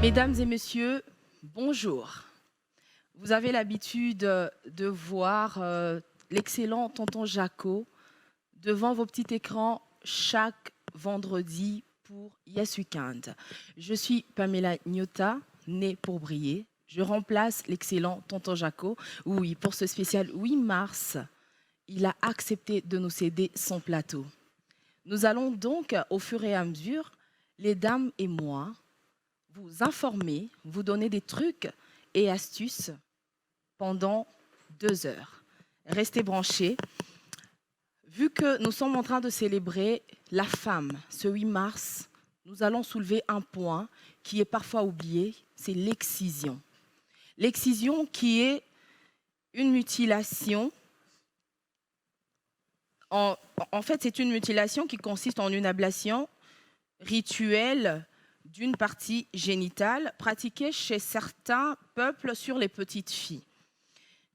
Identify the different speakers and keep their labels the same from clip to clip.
Speaker 1: Mesdames et messieurs, bonjour. Vous avez l'habitude de voir l'excellent tonton Jaco devant vos petits écrans chaque vendredi pour Yes Weekend. Je suis Pamela Nyota, née pour briller. Je remplace l'excellent tonton Jaco. Oui, pour ce spécial 8 mars, il a accepté de nous céder son plateau. Nous allons donc, au fur et à mesure, les dames et moi, vous informer, vous donner des trucs et astuces pendant 2 heures. Restez branchés. Vu que nous sommes en train de célébrer la femme ce 8 mars, nous allons soulever un point qui est parfois oublié, c'est l'excision. L'excision qui est une mutilation. En fait, c'est une mutilation qui consiste en une ablation rituelle d'une partie génitale pratiquée chez certains peuples sur les petites filles.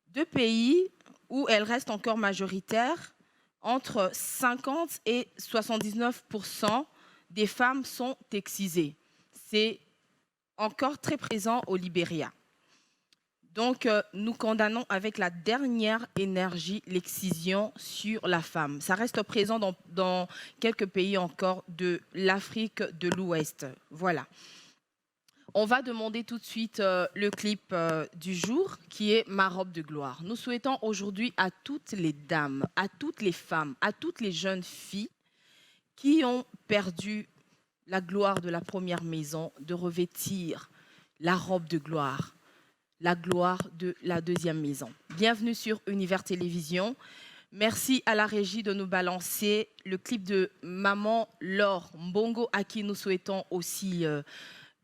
Speaker 1: 2 pays où elle reste encore majoritaire, entre 50 et 79% des femmes sont excisées. C'est encore très présent au Libéria. Donc, nous condamnons avec la dernière énergie l'excision sur la femme. Ça reste présent dans quelques pays encore de l'Afrique de l'Ouest. Voilà. On va demander tout de suite le clip du jour, qui est Ma robe de gloire. Nous souhaitons aujourd'hui à toutes les dames, à toutes les femmes, à toutes les jeunes filles qui ont perdu la gloire de la première maison, de revêtir la robe de gloire, la gloire de la deuxième maison. Bienvenue sur Univers Télévision. Merci à la régie de nous balancer le clip de Maman Laure Mbongo, à qui nous souhaitons aussi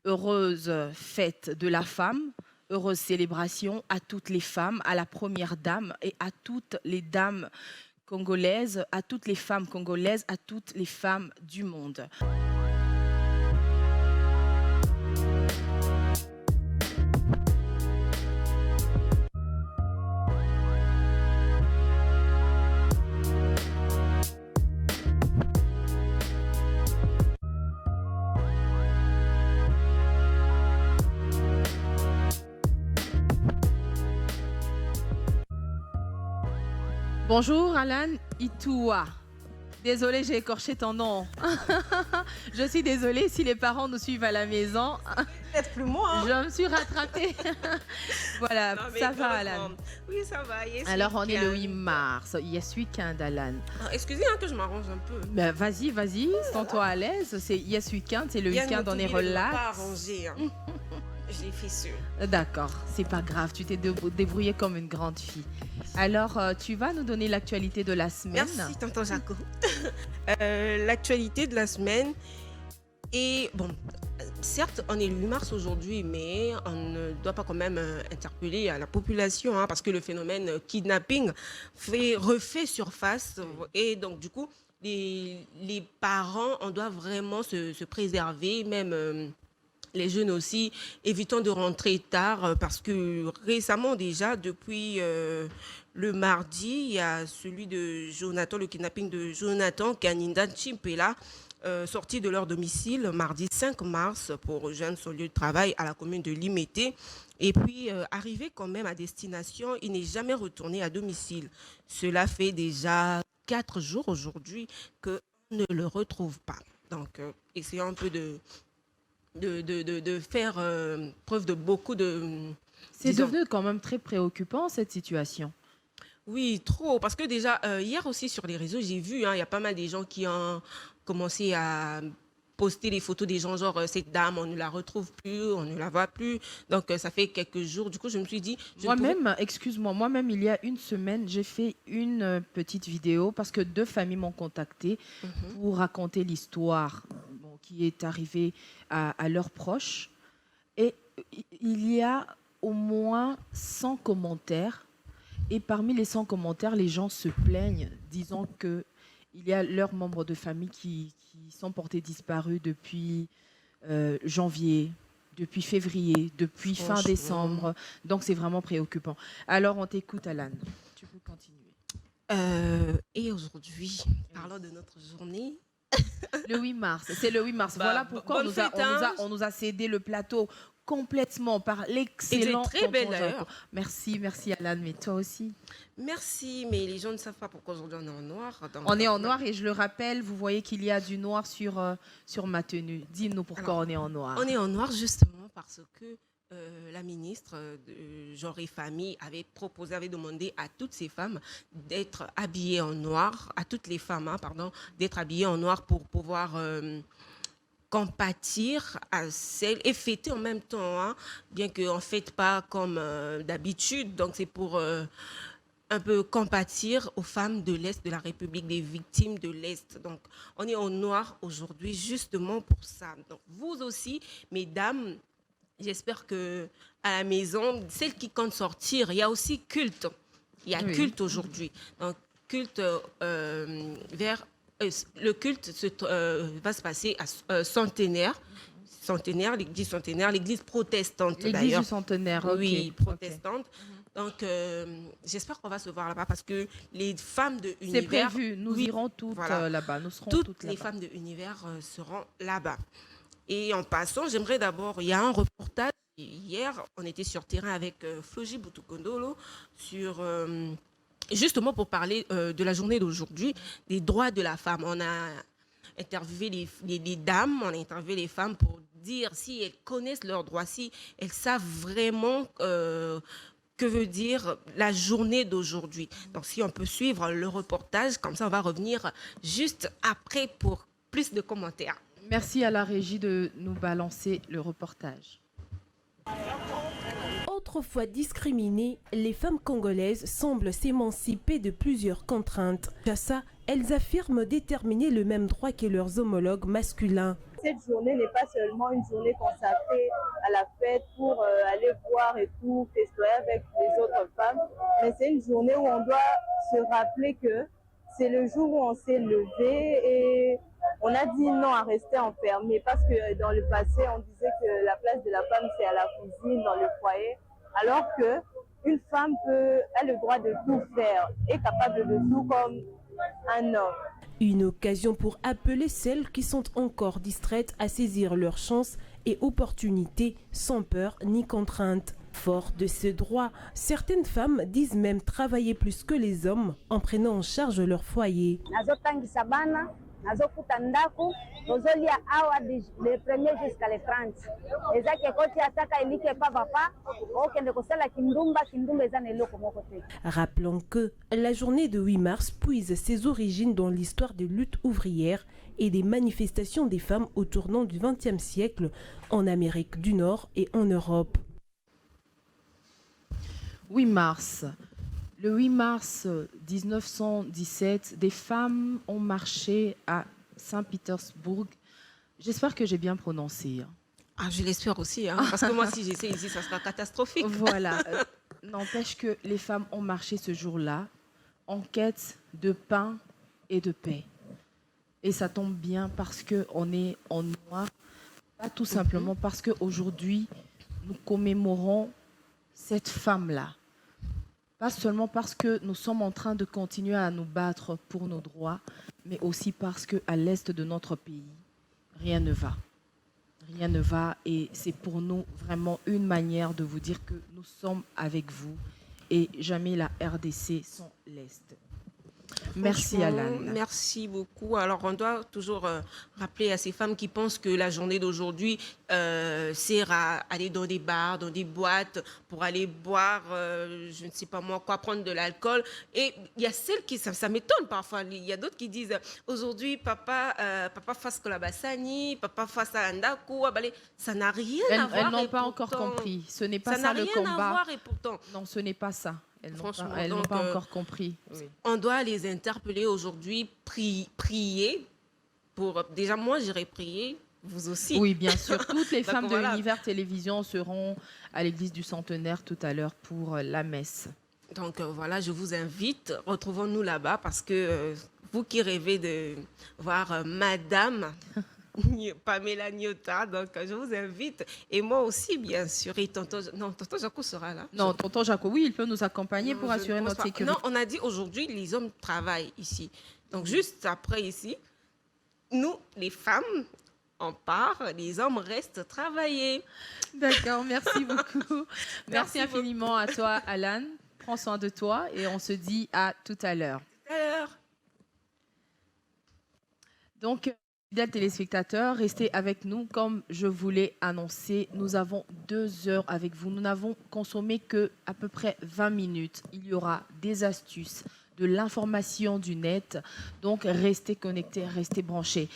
Speaker 1: heureuse fête de la femme, heureuse célébration à toutes les femmes, à la première dame et à toutes les dames congolaises, à toutes les femmes congolaises, à toutes les femmes du monde. Bonjour Alan Itoua. Désolée, j'ai écorché ton nom. Je suis désolée si les parents nous suivent à la maison.
Speaker 2: Peut-être plus moi. Hein.
Speaker 1: Je me suis rattrapée. Voilà,
Speaker 2: Non,
Speaker 1: ça va Alan.
Speaker 2: Oui, ça va. Yes,
Speaker 1: Alors on est le
Speaker 2: weekend.
Speaker 1: 8 mars. Yes Weekend Alan.
Speaker 2: Excusez que je m'arrange un peu.
Speaker 1: Ben, vas-y, sens-toi à l'aise. C'est Yes Weekend, c'est le week-end, on est
Speaker 2: Pas
Speaker 1: relax.
Speaker 2: arrangé. Hein. Je l'ai fait sûr.
Speaker 1: D'accord, c'est pas grave, tu t'es débrouillée comme une grande fille. Alors, tu vas nous donner l'actualité de la semaine.
Speaker 2: Merci, tonton Jaco. L'actualité de la semaine. Et bon, certes, on est le 8 mars aujourd'hui, mais on ne doit pas quand même interpeller à la population, hein, parce que le phénomène kidnapping refait surface. Et donc, du coup, les parents, on doit vraiment se préserver, même les jeunes aussi, évitons de rentrer tard, parce que récemment déjà, depuis le mardi, il y a celui de Jonathan, le kidnapping de Jonathan Kaninda Chimpela, sortis de leur domicile mardi 5 mars pour rejoindre son lieu de travail à la commune de Limété. Et puis, arrivé quand même à destination, il n'est jamais retourné à domicile. Cela fait déjà 4 jours aujourd'hui qu'on ne le retrouve pas. Donc, essayons un peu de faire preuve de beaucoup de...
Speaker 1: C'est devenu quand même très préoccupant, cette situation.
Speaker 2: Oui, trop. Parce que déjà, hier aussi sur les réseaux, j'ai vu, hein, il y a pas mal de gens qui ont commencé à poster les photos des gens, genre cette dame, on ne la retrouve plus, on ne la voit plus. Donc, ça fait quelques jours. Du coup, je me suis dit...
Speaker 1: Moi-même, excuse-moi, moi-même, il y a une semaine, j'ai fait une petite vidéo parce que 2 familles m'ont contacté pour raconter l'histoire qui est arrivée à leurs proches. Et il y a au moins 100 commentaires. Et parmi les 100 commentaires, les gens se plaignent, disant qu'il y a leurs membres de famille qui sont portés disparus depuis janvier, depuis février, depuis fin décembre. Donc, c'est vraiment préoccupant. Alors, on t'écoute, Alan. Tu peux continuer.
Speaker 2: Et aujourd'hui, parlons de notre journée
Speaker 1: Le 8 mars, c'est le 8 mars.
Speaker 2: Bah,
Speaker 1: voilà pourquoi
Speaker 2: bonne fête, hein.
Speaker 1: on nous a cédé le plateau complètement par
Speaker 2: Et
Speaker 1: l'excellent
Speaker 2: c'est très belle
Speaker 1: tonton Jaco.
Speaker 2: d'ailleurs.
Speaker 1: Merci, merci Alan, mais toi aussi.
Speaker 2: Merci, mais les gens ne savent pas pourquoi aujourd'hui on est en noir. Donc,
Speaker 1: On est en noir et je le rappelle, vous voyez qu'il y a du noir sur ma tenue. Dis-nous pourquoi
Speaker 2: Alors,
Speaker 1: on est en noir.
Speaker 2: on est en noir justement parce que la ministre de Genre et Famille avait demandé à toutes ces femmes d'être habillées en noir, à toutes les femmes, hein, pardon, d'être habillées en noir pour pouvoir compatir à celles et fêter en même temps, hein, bien qu'on ne fête pas comme d'habitude. Donc c'est pour un peu compatir aux femmes de l'Est de la République, des victimes de l'Est. Donc on est en noir aujourd'hui justement pour ça. Donc vous aussi, mesdames, j'espère que à la maison, celles qui comptent sortir, il y a aussi culte. Il y a
Speaker 1: Oui.
Speaker 2: culte aujourd'hui. Donc culte vers le culte va se passer à Centenaire. Centenaire, l'église protestante
Speaker 1: L'église
Speaker 2: d'ailleurs.
Speaker 1: du centenaire, ok.
Speaker 2: Oui,
Speaker 1: Ok.
Speaker 2: protestante. Donc, j'espère qu'on va se voir là-bas parce que les femmes de
Speaker 1: C'est
Speaker 2: Univers...
Speaker 1: prévu, nous
Speaker 2: Oui,
Speaker 1: irons toutes
Speaker 2: voilà.
Speaker 1: là-bas, nous serons
Speaker 2: toutes
Speaker 1: toutes
Speaker 2: les
Speaker 1: là-bas.
Speaker 2: femmes de Univers seront là-bas. Et en passant, j'aimerais d'abord, il y a un reportage, hier, on était sur terrain avec Floji Boutoukondolo, justement pour parler de la journée d'aujourd'hui, des droits de la femme. On a interviewé les dames, on a interviewé les femmes pour dire si elles connaissent leurs droits, si elles savent vraiment que veut dire la journée d'aujourd'hui. Donc si on peut suivre le reportage, comme ça on va revenir juste après pour plus de commentaires.
Speaker 1: Merci à la régie de nous balancer le reportage.
Speaker 3: Autrefois discriminées, les femmes congolaises semblent s'émanciper de plusieurs contraintes. À ça, elles affirment déterminer le même droit que leurs homologues masculins.
Speaker 4: Cette journée n'est pas seulement une journée consacrée à la fête pour aller boire et tout, festoyer avec les autres femmes, mais c'est une journée où on doit se rappeler que c'est le jour où on s'est levé et on a dit non à rester enfermé parce que dans le passé, on disait que la place de la femme, c'est à la cuisine, dans le foyer, alors qu'une femme a le droit de tout faire, est capable de tout comme un homme.
Speaker 3: Une occasion pour appeler celles qui sont encore distraites à saisir leurs chances et opportunités sans peur ni contrainte. Fort de ce droit, certaines femmes disent même travailler plus que les hommes en prenant en charge leur foyer.
Speaker 5: nazokuta ndako tozolia awa le premier jusqu'à le 30 ezaki ekoti ataka elike pa papa okende kosala kindumba eza na eloko moko te.
Speaker 3: Rappelons que la journée de 8 mars puise ses origines dans l'histoire des luttes ouvrières et des manifestations des femmes au tournant du XXe siècle en Amérique du Nord et en Europe.
Speaker 1: 8 mars. Le 8 mars 1917, des femmes ont marché à Saint-Pétersbourg. J'espère que j'ai bien prononcé.
Speaker 2: Ah, je l'espère aussi, hein, parce que moi, si j'essaie ici, ça sera catastrophique.
Speaker 1: Voilà. N'empêche que les femmes ont marché ce jour-là en quête de pain et de paix. Et ça tombe bien parce qu'on est en noir, pas tout simplement parce qu'aujourd'hui, nous commémorons cette femme-là. Pas seulement parce que nous sommes en train de continuer à nous battre pour nos droits, mais aussi parce qu'à l'est de notre pays, rien ne va. Rien ne va et c'est pour nous vraiment une manière de vous dire que nous sommes avec vous et jamais la RDC sans l'Est. Merci Alan.
Speaker 2: Merci beaucoup. Alors on doit toujours rappeler à ces femmes qui pensent que la journée d'aujourd'hui sert à aller dans des bars, dans des boîtes pour aller boire, je ne sais pas moi quoi, prendre de l'alcool. Et il y a celles qui, ça m'étonne parfois, il y a d'autres qui disent aujourd'hui papa fasse Kolabassani, papa fasse Andakou, ça n'a rien à voir.
Speaker 1: Elles n'ont pas encore compris. Ce n'est pas ça le combat.
Speaker 2: Ça n'a rien à voir et pourtant.
Speaker 1: Non, ce n'est pas ça. Elles
Speaker 2: Franchement,
Speaker 1: n'ont pas encore compris. Oui.
Speaker 2: On doit les interpeller aujourd'hui, prier. Déjà, moi, j'irai prier, vous aussi.
Speaker 1: Oui, bien sûr. Toutes les femmes
Speaker 2: voilà.
Speaker 1: de Univers Télévision seront à l'église du Centenaire tout à l'heure pour la messe.
Speaker 2: Donc voilà, je vous invite, retrouvons-nous là-bas parce que vous qui rêvez de voir Madame Pamela Nyota, donc je vous invite. Et moi aussi, bien sûr. Et tonton Jaco sera là.
Speaker 1: Non, tonton Jaco, oui, il peut nous accompagner pour assurer notre sécurité.
Speaker 2: Non, on a dit aujourd'hui, les hommes travaillent ici. Donc juste après ici, nous, les femmes, on part, les hommes restent travailler.
Speaker 1: D'accord, merci beaucoup. Merci
Speaker 2: Merci
Speaker 1: infiniment à toi, Alan. Prends soin de toi et on se dit à tout à l'heure.
Speaker 2: Alors,
Speaker 1: Donc, fidèles téléspectateurs, restez avec nous. Comme je vous l'ai annoncé, nous avons 2 heures avec vous. Nous n'avons consommé que à peu près 20 minutes. Il y aura des astuces, de l'information du net. Donc, restez connectés, restez branchés.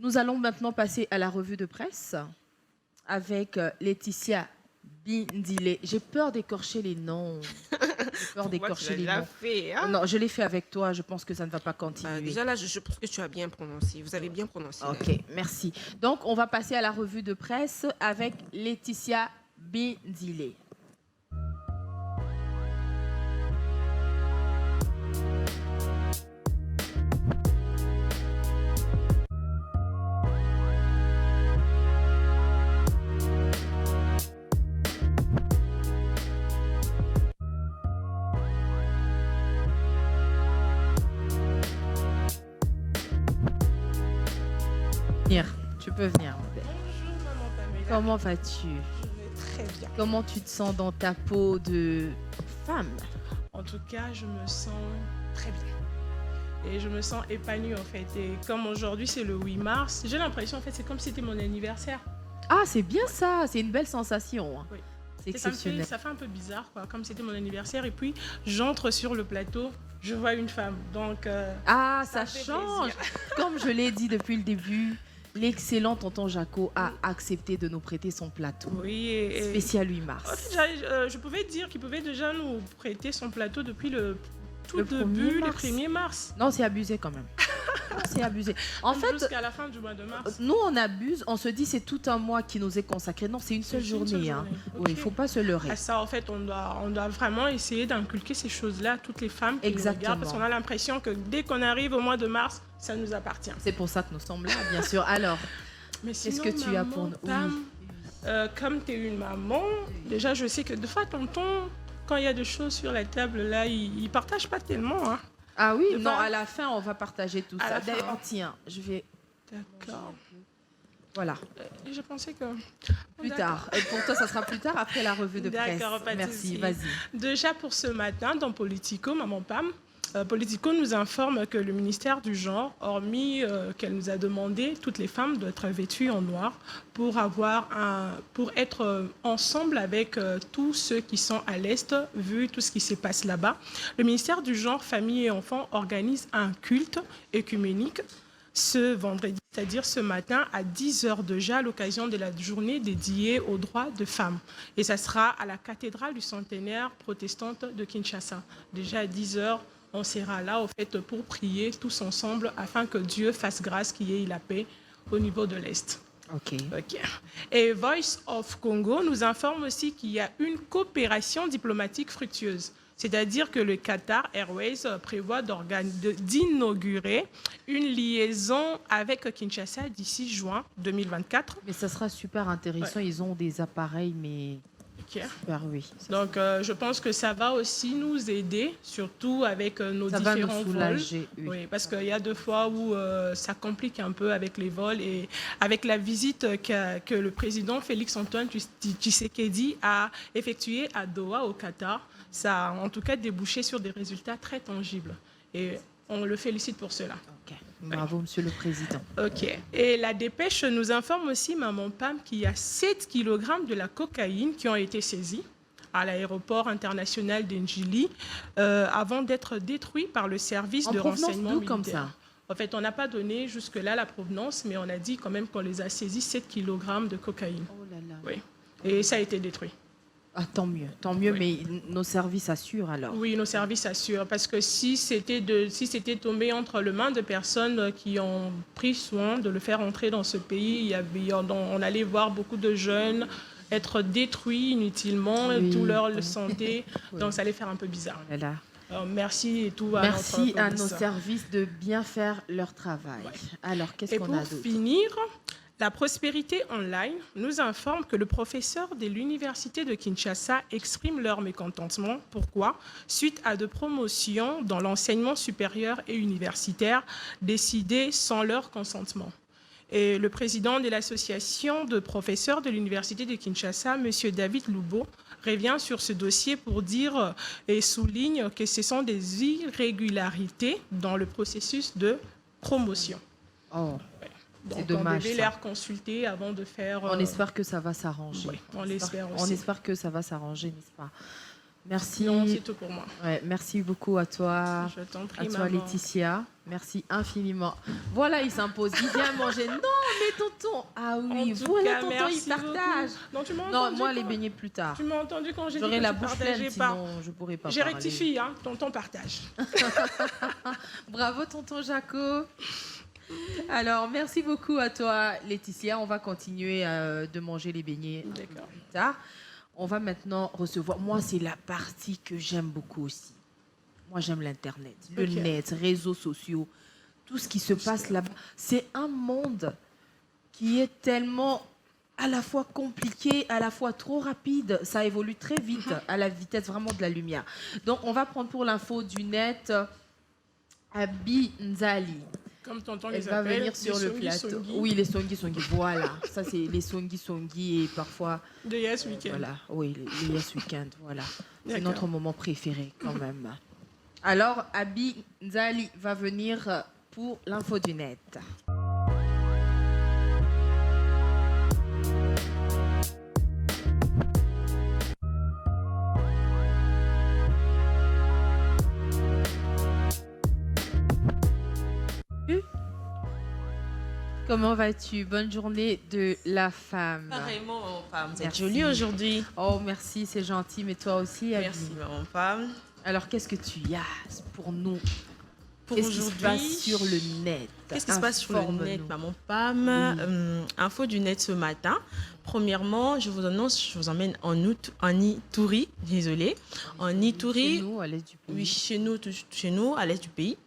Speaker 1: Nous allons maintenant passer à la revue de presse avec Laetitia Bindile. J'ai peur d'écorcher les noms. J'ai peur d'écorcher les noms.
Speaker 2: fait, hein?
Speaker 1: Non, je l'ai fait avec toi. Je pense que ça ne va pas continuer.
Speaker 2: Déjà là, je pense que tu as bien prononcé. Vous avez bien prononcé.
Speaker 1: Ok, merci. Donc, on va passer à la revue de presse avec Laetitia Bindile. Tu peux venir.
Speaker 6: Bonjour maman Pamela.
Speaker 1: Comment vas-tu?
Speaker 6: Je vais très bien.
Speaker 1: Comment tu te sens dans ta peau de femme?
Speaker 6: En tout cas, je me sens très bien. Et je me sens épanouie en fait. Et comme aujourd'hui c'est le 8 mars, j'ai l'impression en fait c'est comme si c'était mon anniversaire.
Speaker 1: Ah, c'est bien ça. C'est une belle sensation. Hein.
Speaker 6: Oui.
Speaker 1: C'est
Speaker 6: Et ça
Speaker 1: exceptionnel.
Speaker 6: fait un peu bizarre quoi, comme c'était mon anniversaire. Et puis j'entre sur le plateau, je vois une femme. Donc
Speaker 1: Ah,
Speaker 6: ça
Speaker 1: ça
Speaker 6: fait
Speaker 1: change.
Speaker 6: plaisir.
Speaker 1: Comme je l'ai dit depuis le début, l'excellent tonton Jaco a accepté de nous prêter son plateau.
Speaker 6: oui. Et
Speaker 1: Spécial 8
Speaker 6: en
Speaker 1: mars.
Speaker 6: fait, je pouvais dire qu'il pouvait déjà nous prêter son plateau depuis le tout
Speaker 1: Le
Speaker 6: début,
Speaker 1: 1er
Speaker 6: le
Speaker 1: mars.
Speaker 6: 1er mars.
Speaker 1: Non, c'est abusé quand même. C'est abusé. En fait,
Speaker 6: Jusqu'à la fin du mois de mars.
Speaker 1: nous, on abuse. On se dit c'est tout un mois qui nous est consacré. Non, c'est une seule
Speaker 6: C'est une seule
Speaker 1: journée. Hein.
Speaker 6: journée.
Speaker 1: Oui, il ne
Speaker 6: Ok.
Speaker 1: faut pas se leurrer.
Speaker 6: À ça, en fait, on doit vraiment essayer d'inculquer ces choses-là à toutes les femmes qui nous
Speaker 1: Exactement.
Speaker 6: regardent, parce qu'on a l'impression que dès qu'on arrive au mois de mars, ça nous appartient.
Speaker 1: C'est pour ça que nous sommes là, bien sûr. Alors,
Speaker 6: Mais
Speaker 1: qu'est-ce
Speaker 6: sinon,
Speaker 1: que tu as pour
Speaker 6: maman,
Speaker 1: nous?
Speaker 6: Pam, comme tu es une maman, déjà, je sais que des fois, tonton, quand il y a des choses sur la table, là, il partage pas tellement. Hein.
Speaker 1: Ah oui,
Speaker 6: De
Speaker 1: non,
Speaker 6: fois-
Speaker 1: à la fin, on va partager tout
Speaker 6: À
Speaker 1: ça.
Speaker 6: la fin.
Speaker 1: D'ailleurs, tiens, je vais...
Speaker 6: D'accord.
Speaker 1: Voilà,
Speaker 6: Je pensais que...
Speaker 1: plus
Speaker 6: D'accord.
Speaker 1: tard. Pour toi, ça sera plus tard, après la revue de presse.
Speaker 6: D'accord, pas de
Speaker 1: Merci,
Speaker 6: souci.
Speaker 1: vas-y.
Speaker 6: Déjà pour ce matin, dans Politico, maman Pam, Politico nous informe que le ministère du Genre, hormis qu'elle nous a demandé, toutes les femmes doivent être vêtues en noir pour être ensemble avec tous ceux qui sont à l'Est, vu tout ce qui se passe là-bas. Le ministère du Genre, Famille et Enfants organise un culte œcuménique ce vendredi, c'est-à-dire ce matin à 10h déjà, à l'occasion de la journée dédiée aux droits de femmes. Et ça sera à la cathédrale du centenaire protestante de Kinshasa. Déjà à 10h, on sera là au fait pour prier tous ensemble afin que Dieu fasse grâce, qu'il y ait la paix au niveau de l'Est.
Speaker 1: Ok.
Speaker 6: Ok. Et Voice of Congo nous informe aussi qu'il y a une coopération diplomatique fructueuse. C'est-à-dire que le Qatar Airways prévoit d'inaugurer une liaison avec Kinshasa d'ici juin 2024.
Speaker 1: Mais ça sera super intéressant. Ils ont des appareils, mais
Speaker 6: Ok.
Speaker 1: super, oui.
Speaker 6: Donc, je pense que ça va aussi nous aider, surtout avec nos
Speaker 1: Ça va
Speaker 6: différents
Speaker 1: nous
Speaker 6: vols.
Speaker 1: soulager. Oui.
Speaker 6: Oui, parce qu'il y a deux fois où ça complique un peu avec les vols et avec la visite que le président Félix-Antoine Tshisekedi a effectuée à Doha, au Qatar. Ça a en tout cas débouché sur des résultats très tangibles. Et on le félicite pour cela.
Speaker 1: Ok. Bravo, Monsieur le Président.
Speaker 6: Ok. Et la dépêche nous informe aussi, maman Pam, qu'il y a 7 kg de la cocaïne qui ont été saisis à l'aéroport international d'Njili avant d'être détruits par le service
Speaker 1: En
Speaker 6: de
Speaker 1: provenance
Speaker 6: renseignement
Speaker 1: d'où
Speaker 6: militaire.
Speaker 1: comme ça?
Speaker 6: En fait, on n'a pas donné jusque-là la provenance, mais on a dit quand même qu'on les a saisis 7 kg de cocaïne.
Speaker 1: Oh là là.
Speaker 6: Oui. Et ça a été détruit.
Speaker 1: Ah, tant mieux, mais nos services assurent alors.
Speaker 6: Oui, nos services assurent. Parce que si c'était tombé entre les mains de personnes qui ont pris soin de le faire entrer dans ce pays, on allait voir beaucoup de jeunes être détruits inutilement,
Speaker 1: Oui.
Speaker 6: tout leur santé.
Speaker 1: Oui.
Speaker 6: Donc ça allait faire un peu bizarre.
Speaker 1: Oh là là.
Speaker 6: Alors, merci et tout à
Speaker 1: Merci
Speaker 6: notre
Speaker 1: à
Speaker 6: police.
Speaker 1: nos services de bien faire leur travail. Alors, qu'est-ce
Speaker 6: Et
Speaker 1: qu'on
Speaker 6: pour
Speaker 1: a d'autre?
Speaker 6: finir, La prospérité online nous informe que le professeur de l'université de Kinshasa exprime leur mécontentement. Pourquoi? Suite à de promotions dans l'enseignement supérieur et universitaire décidées sans leur consentement. Et le président de l'association de professeurs de l'université de Kinshasa, M. David Loubo, revient sur ce dossier pour dire et souligne que ce sont des irrégularités dans le processus de promotion.
Speaker 7: Oh.
Speaker 6: Donc,
Speaker 7: c'est dommage.
Speaker 6: On devait les consulter avant de faire...
Speaker 7: On espère que ça va s'arranger.
Speaker 6: Oui, on l'espère aussi.
Speaker 7: On espère que ça va s'arranger, n'est-ce pas? Merci.
Speaker 6: Non, c'est tout pour moi.
Speaker 7: Ouais, merci beaucoup à toi.
Speaker 6: Je t'en prie,
Speaker 7: à toi,
Speaker 6: maman.
Speaker 7: Laetitia. Merci infiniment. Voilà, il s'impose. Il vient manger. Non, mais tonton. Ah oui,
Speaker 6: En tout
Speaker 7: voilà,
Speaker 6: cas,
Speaker 7: tonton, il
Speaker 6: merci
Speaker 7: partage.
Speaker 6: beaucoup. Non, tu m'as
Speaker 7: Non,
Speaker 6: entendu
Speaker 7: moi,
Speaker 6: quand-
Speaker 7: les beignets plus tard.
Speaker 6: Tu m'as entendu quand j'ai dit
Speaker 7: J'aurai
Speaker 6: que
Speaker 7: la
Speaker 6: tu
Speaker 7: bouche
Speaker 6: partageais
Speaker 7: pleine,
Speaker 6: pas.
Speaker 7: sinon je pourrais pas
Speaker 6: J'ai
Speaker 7: parler.
Speaker 6: rectifié, hein, tonton partage.
Speaker 7: Bravo, tonton Jaco. Alors, merci beaucoup à toi, Laetitia. On va continuer de manger les beignets
Speaker 6: D'accord.
Speaker 7: plus tard. On va maintenant recevoir... Moi, c'est la partie que j'aime beaucoup aussi. Moi, j'aime l'Internet, le
Speaker 6: Ok.
Speaker 7: net, réseaux sociaux, tout ce qui se passe là-bas. C'est un monde qui est tellement à la fois compliqué, à la fois trop rapide. Ça évolue très vite, à la vitesse vraiment de la lumière. Donc, on va prendre pour l'info du net Abi Nzali.
Speaker 6: Comme tonton
Speaker 7: Elle
Speaker 6: les
Speaker 7: va
Speaker 6: appelle.
Speaker 7: venir sur
Speaker 6: les
Speaker 7: le
Speaker 6: songi,
Speaker 7: plateau.
Speaker 6: songi
Speaker 7: Oui, les songi songi. Voilà. Ça, c'est les songi songi et parfois...
Speaker 6: De Yes Weekend.
Speaker 7: Voilà, oui, les Yes Weekend, voilà. C'est
Speaker 6: D'accord.
Speaker 7: notre moment préféré quand même. Alors, Abi Nzali va venir pour l'info du net. Comment vas-tu? Bonne journée de la femme.
Speaker 8: Pareillement, femme. Vous êtes
Speaker 7: Merci.
Speaker 8: jolie aujourd'hui.
Speaker 7: Oh, merci, c'est gentil, mais toi aussi, Abi.
Speaker 8: Merci, maman femme.
Speaker 7: Alors, qu'est-ce que tu as pour nous?
Speaker 8: Pour
Speaker 7: Qu'est-ce qui se
Speaker 8: aujourd'hui,
Speaker 7: passe sur le net?
Speaker 8: Qu'est-ce qui se passe sur le
Speaker 7: Informe-nous.
Speaker 8: net, maman femme? Info du net ce matin. Premièrement, je vous annonce, je vous emmène en Ituri, désolé. En Ituri,
Speaker 7: Chez nous, à l'est du pays.
Speaker 8: oui, chez nous, à l'est du pays,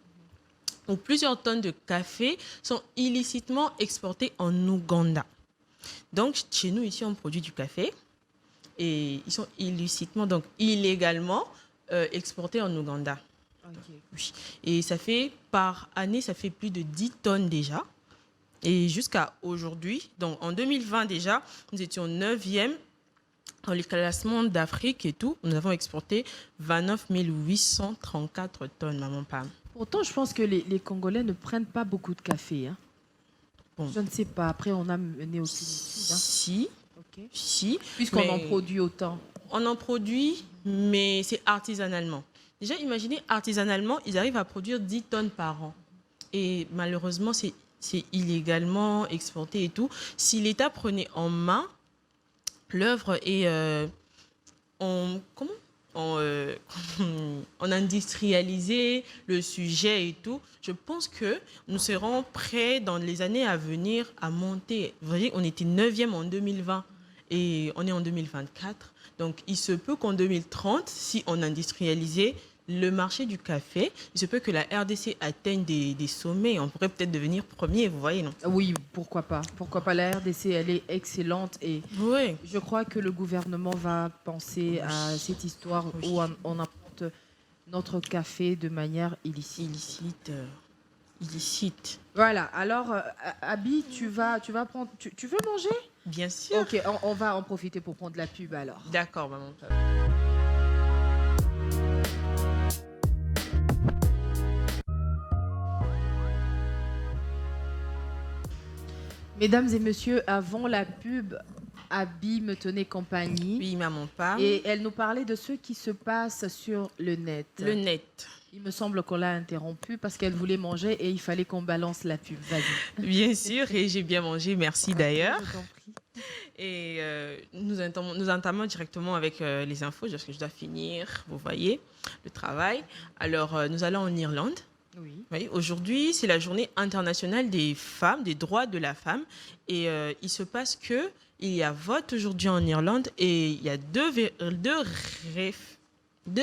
Speaker 8: où plusieurs tonnes de café sont illicitement exportées en Ouganda. Donc, chez nous, ici, on produit du café et ils sont illicitement, donc illégalement, exportés en Ouganda.
Speaker 7: Ok.
Speaker 8: Oui. Et ça fait, par année, ça fait plus de 10 tonnes déjà. Et jusqu'à aujourd'hui, donc en 2020 déjà, nous étions 9e dans les classements d'Afrique et tout. Nous avons exporté 29 834 tonnes, maman Pam.
Speaker 7: Pourtant, je pense que les Congolais ne prennent pas beaucoup de café. Hein.
Speaker 8: Bon.
Speaker 7: Je ne sais pas. Après, on a mené aussi l'étude. Hein.
Speaker 8: Si,
Speaker 7: Ok.
Speaker 8: si.
Speaker 7: Puisqu'on
Speaker 8: Mais
Speaker 7: en produit autant.
Speaker 8: On en produit, mais c'est artisanalement. Déjà, imaginez, artisanalement, ils arrivent à produire 10 tonnes par an. Et malheureusement, c'est illégalement exporté et tout. Si l'État prenait en main l'œuvre et on industrialisait le sujet et tout, je pense que nous serons prêts dans les années à venir à monter. Vous voyez, on était 9e en 2020 et on est en 2024. Donc, il se peut qu'en 2030, si on industrialisait le marché du café, il se peut que la RDC atteigne des sommets. On pourrait peut-être devenir premier, vous voyez, non?
Speaker 7: Oui, pourquoi pas. Pourquoi pas. La RDC, elle est excellente et
Speaker 8: Oui.
Speaker 7: je crois que le gouvernement va penser à cette histoire
Speaker 8: Oui.
Speaker 7: où on apporte notre café de manière illicite.
Speaker 8: Illicite.
Speaker 7: Voilà. Alors, Abi, tu vas prendre... Tu veux manger?
Speaker 8: Bien sûr.
Speaker 7: Ok, on va en profiter pour prendre la pub alors.
Speaker 8: D'accord, maman.
Speaker 7: Mesdames et messieurs, avant la pub, Abi me tenait compagnie
Speaker 8: Oui, maman, pas.
Speaker 7: et elle nous parlait de ce qui se passe sur le net.
Speaker 8: Le net.
Speaker 7: Il me semble qu'on l'a interrompue parce qu'elle voulait manger et il fallait qu'on balance la pub. Vas-y.
Speaker 8: Bien sûr, et j'ai bien mangé, merci d'ailleurs.
Speaker 7: Je t'en prie.
Speaker 8: Et nous entamons directement avec les infos, parce que je dois finir, vous voyez, le travail. Alors, nous allons en Irlande.
Speaker 7: Oui.
Speaker 8: Oui, aujourd'hui, c'est la journée internationale des femmes, des droits de la femme. Et il se passe qu'il y a vote aujourd'hui en Irlande et il y a deux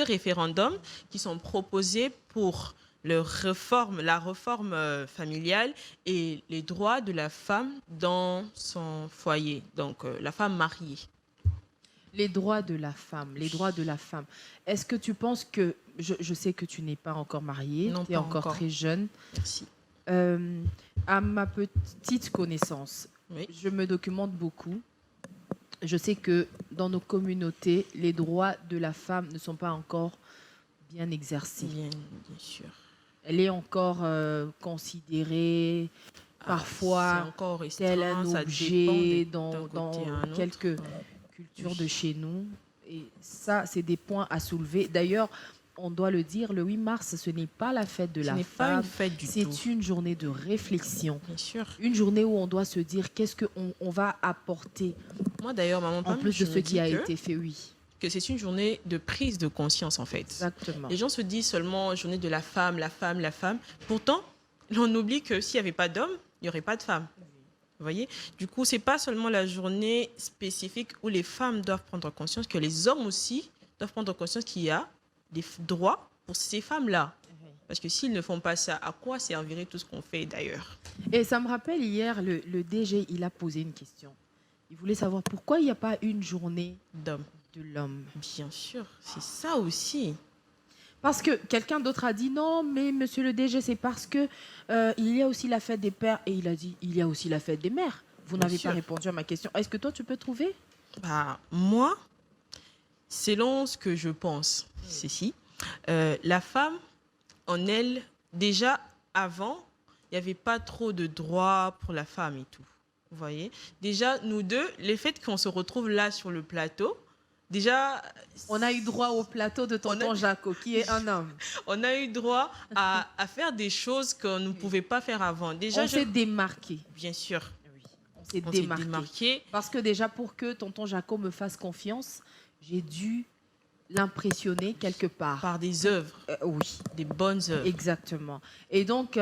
Speaker 8: référendums qui sont proposés pour la réforme familiale et les droits de la femme dans son foyer, donc la femme mariée.
Speaker 7: Les droits de la femme, les droits de la femme. Est-ce que tu penses que... Je sais que tu n'es pas encore mariée,
Speaker 8: Non,
Speaker 7: tu es
Speaker 8: pas
Speaker 7: encore très jeune.
Speaker 8: Merci.
Speaker 7: À ma petite connaissance,
Speaker 8: Oui.
Speaker 7: je me documente beaucoup. Je sais que dans nos communautés, les droits de la femme ne sont pas encore bien exercée.
Speaker 8: Bien sûr.
Speaker 7: Elle est encore considérée parfois
Speaker 8: c'est encore
Speaker 7: tel un
Speaker 8: restreint, ça
Speaker 7: objet
Speaker 8: dépend d'un
Speaker 7: dans
Speaker 8: côté à un autre.
Speaker 7: quelques cultures de chez nous. Et ça, c'est des points à soulever. D'ailleurs, on doit le dire, le 8 mars, ce n'est pas la fête de
Speaker 8: Ce
Speaker 7: la
Speaker 8: n'est pas
Speaker 7: femme.
Speaker 8: une fête du tout.
Speaker 7: C'est une journée de réflexion.
Speaker 8: Bien sûr.
Speaker 7: Une journée où on doit se dire qu'est-ce qu'on va apporter
Speaker 8: Moi d'ailleurs, maman,
Speaker 7: en plus de ce qui a été fait, oui.
Speaker 8: Que c'est une journée de prise de conscience en fait.
Speaker 7: Exactement.
Speaker 8: Les gens se disent seulement journée de la femme, la femme, la femme. Pourtant, on oublie que s'il n'y avait pas d'hommes, il n'y aurait pas de femmes. Vous voyez? Du coup, c'est pas seulement la journée spécifique où les femmes doivent prendre conscience, que les hommes aussi doivent prendre conscience qu'il y a des droits pour ces femmes-là. Parce que s'ils ne font pas ça, à quoi servirait tout ce qu'on fait d'ailleurs?
Speaker 7: Et ça me rappelle hier, le DG, il a posé une question. Il voulait savoir pourquoi il n'y a pas une journée
Speaker 8: D'hommes.
Speaker 7: de l'homme.
Speaker 8: Bien sûr, c'est ça aussi.
Speaker 7: Parce que quelqu'un d'autre a dit non, mais monsieur le DG, c'est parce que il y a aussi la fête des pères. Et il a dit, il y a aussi la fête des mères. Vous
Speaker 8: Bien
Speaker 7: n'avez
Speaker 8: sûr.
Speaker 7: pas répondu à ma question. Est-ce que toi, tu peux trouver?
Speaker 8: Bah, moi, selon ce que je pense, c'est si. La femme, en elle, déjà avant, il n'y avait pas trop de droits pour la femme et tout. Vous voyez? Déjà, nous deux, le fait qu'on se retrouve là sur le plateau, déjà...
Speaker 7: On a eu droit au plateau de tonton Jaco, qui est un homme.
Speaker 8: On a eu droit à faire des choses qu'on ne pouvait pas faire avant. Déjà,
Speaker 7: On s'est démarqué.
Speaker 8: Bien sûr.
Speaker 7: On s'est
Speaker 8: On s'est
Speaker 7: démarqué.
Speaker 8: démarqué.
Speaker 7: Parce que déjà, pour que tonton Jaco me fasse confiance, j'ai dû l'impressionner quelque part.
Speaker 8: Par des œuvres.
Speaker 7: Oui.
Speaker 8: Des bonnes œuvres.
Speaker 7: Exactement. Et donc,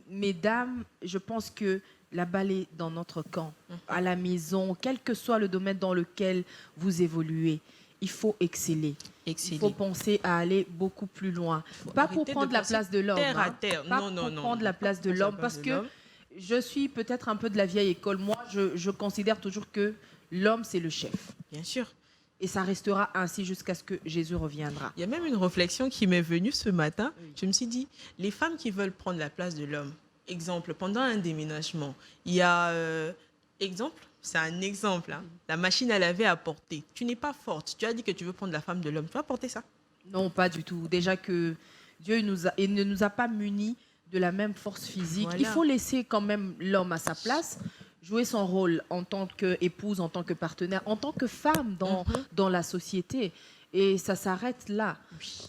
Speaker 7: mesdames, je pense que la balle est dans notre camp, à la maison, quel que soit le domaine dans lequel vous évoluez. Il faut exceller.
Speaker 8: Exceller.
Speaker 7: Il faut penser à aller beaucoup plus loin. Pas pour
Speaker 8: arrêter
Speaker 7: prendre
Speaker 8: de
Speaker 7: la
Speaker 8: penser
Speaker 7: place de l'homme.
Speaker 8: terre à
Speaker 7: hein.
Speaker 8: terre.
Speaker 7: Pas
Speaker 8: Non, non,
Speaker 7: pour
Speaker 8: non.
Speaker 7: prendre la place de
Speaker 8: Pas prendre la
Speaker 7: l'homme.
Speaker 8: place
Speaker 7: Parce
Speaker 8: de
Speaker 7: que
Speaker 8: l'homme.
Speaker 7: je suis peut-être un peu de la vieille école. Moi, je considère toujours que l'homme, c'est le chef.
Speaker 8: Bien sûr.
Speaker 7: Et ça restera ainsi jusqu'à ce que Jésus reviendra.
Speaker 8: Il y a même une réflexion qui m'est venue ce matin. Je me suis dit, les femmes qui veulent prendre la place de l'homme, exemple, pendant un déménagement, il y a, exemple, c'est un exemple, hein, la machine à laver à porter. Tu n'es pas forte, tu as dit que tu veux prendre la femme de l'homme, tu vas porter ça?
Speaker 7: Non, pas du tout. Déjà que Dieu il ne nous a pas munis de la même force physique.
Speaker 8: Voilà.
Speaker 7: Il faut laisser quand même l'homme à sa place, jouer son rôle en tant qu'épouse, en tant que partenaire, en tant que femme dans la société. Et ça s'arrête là.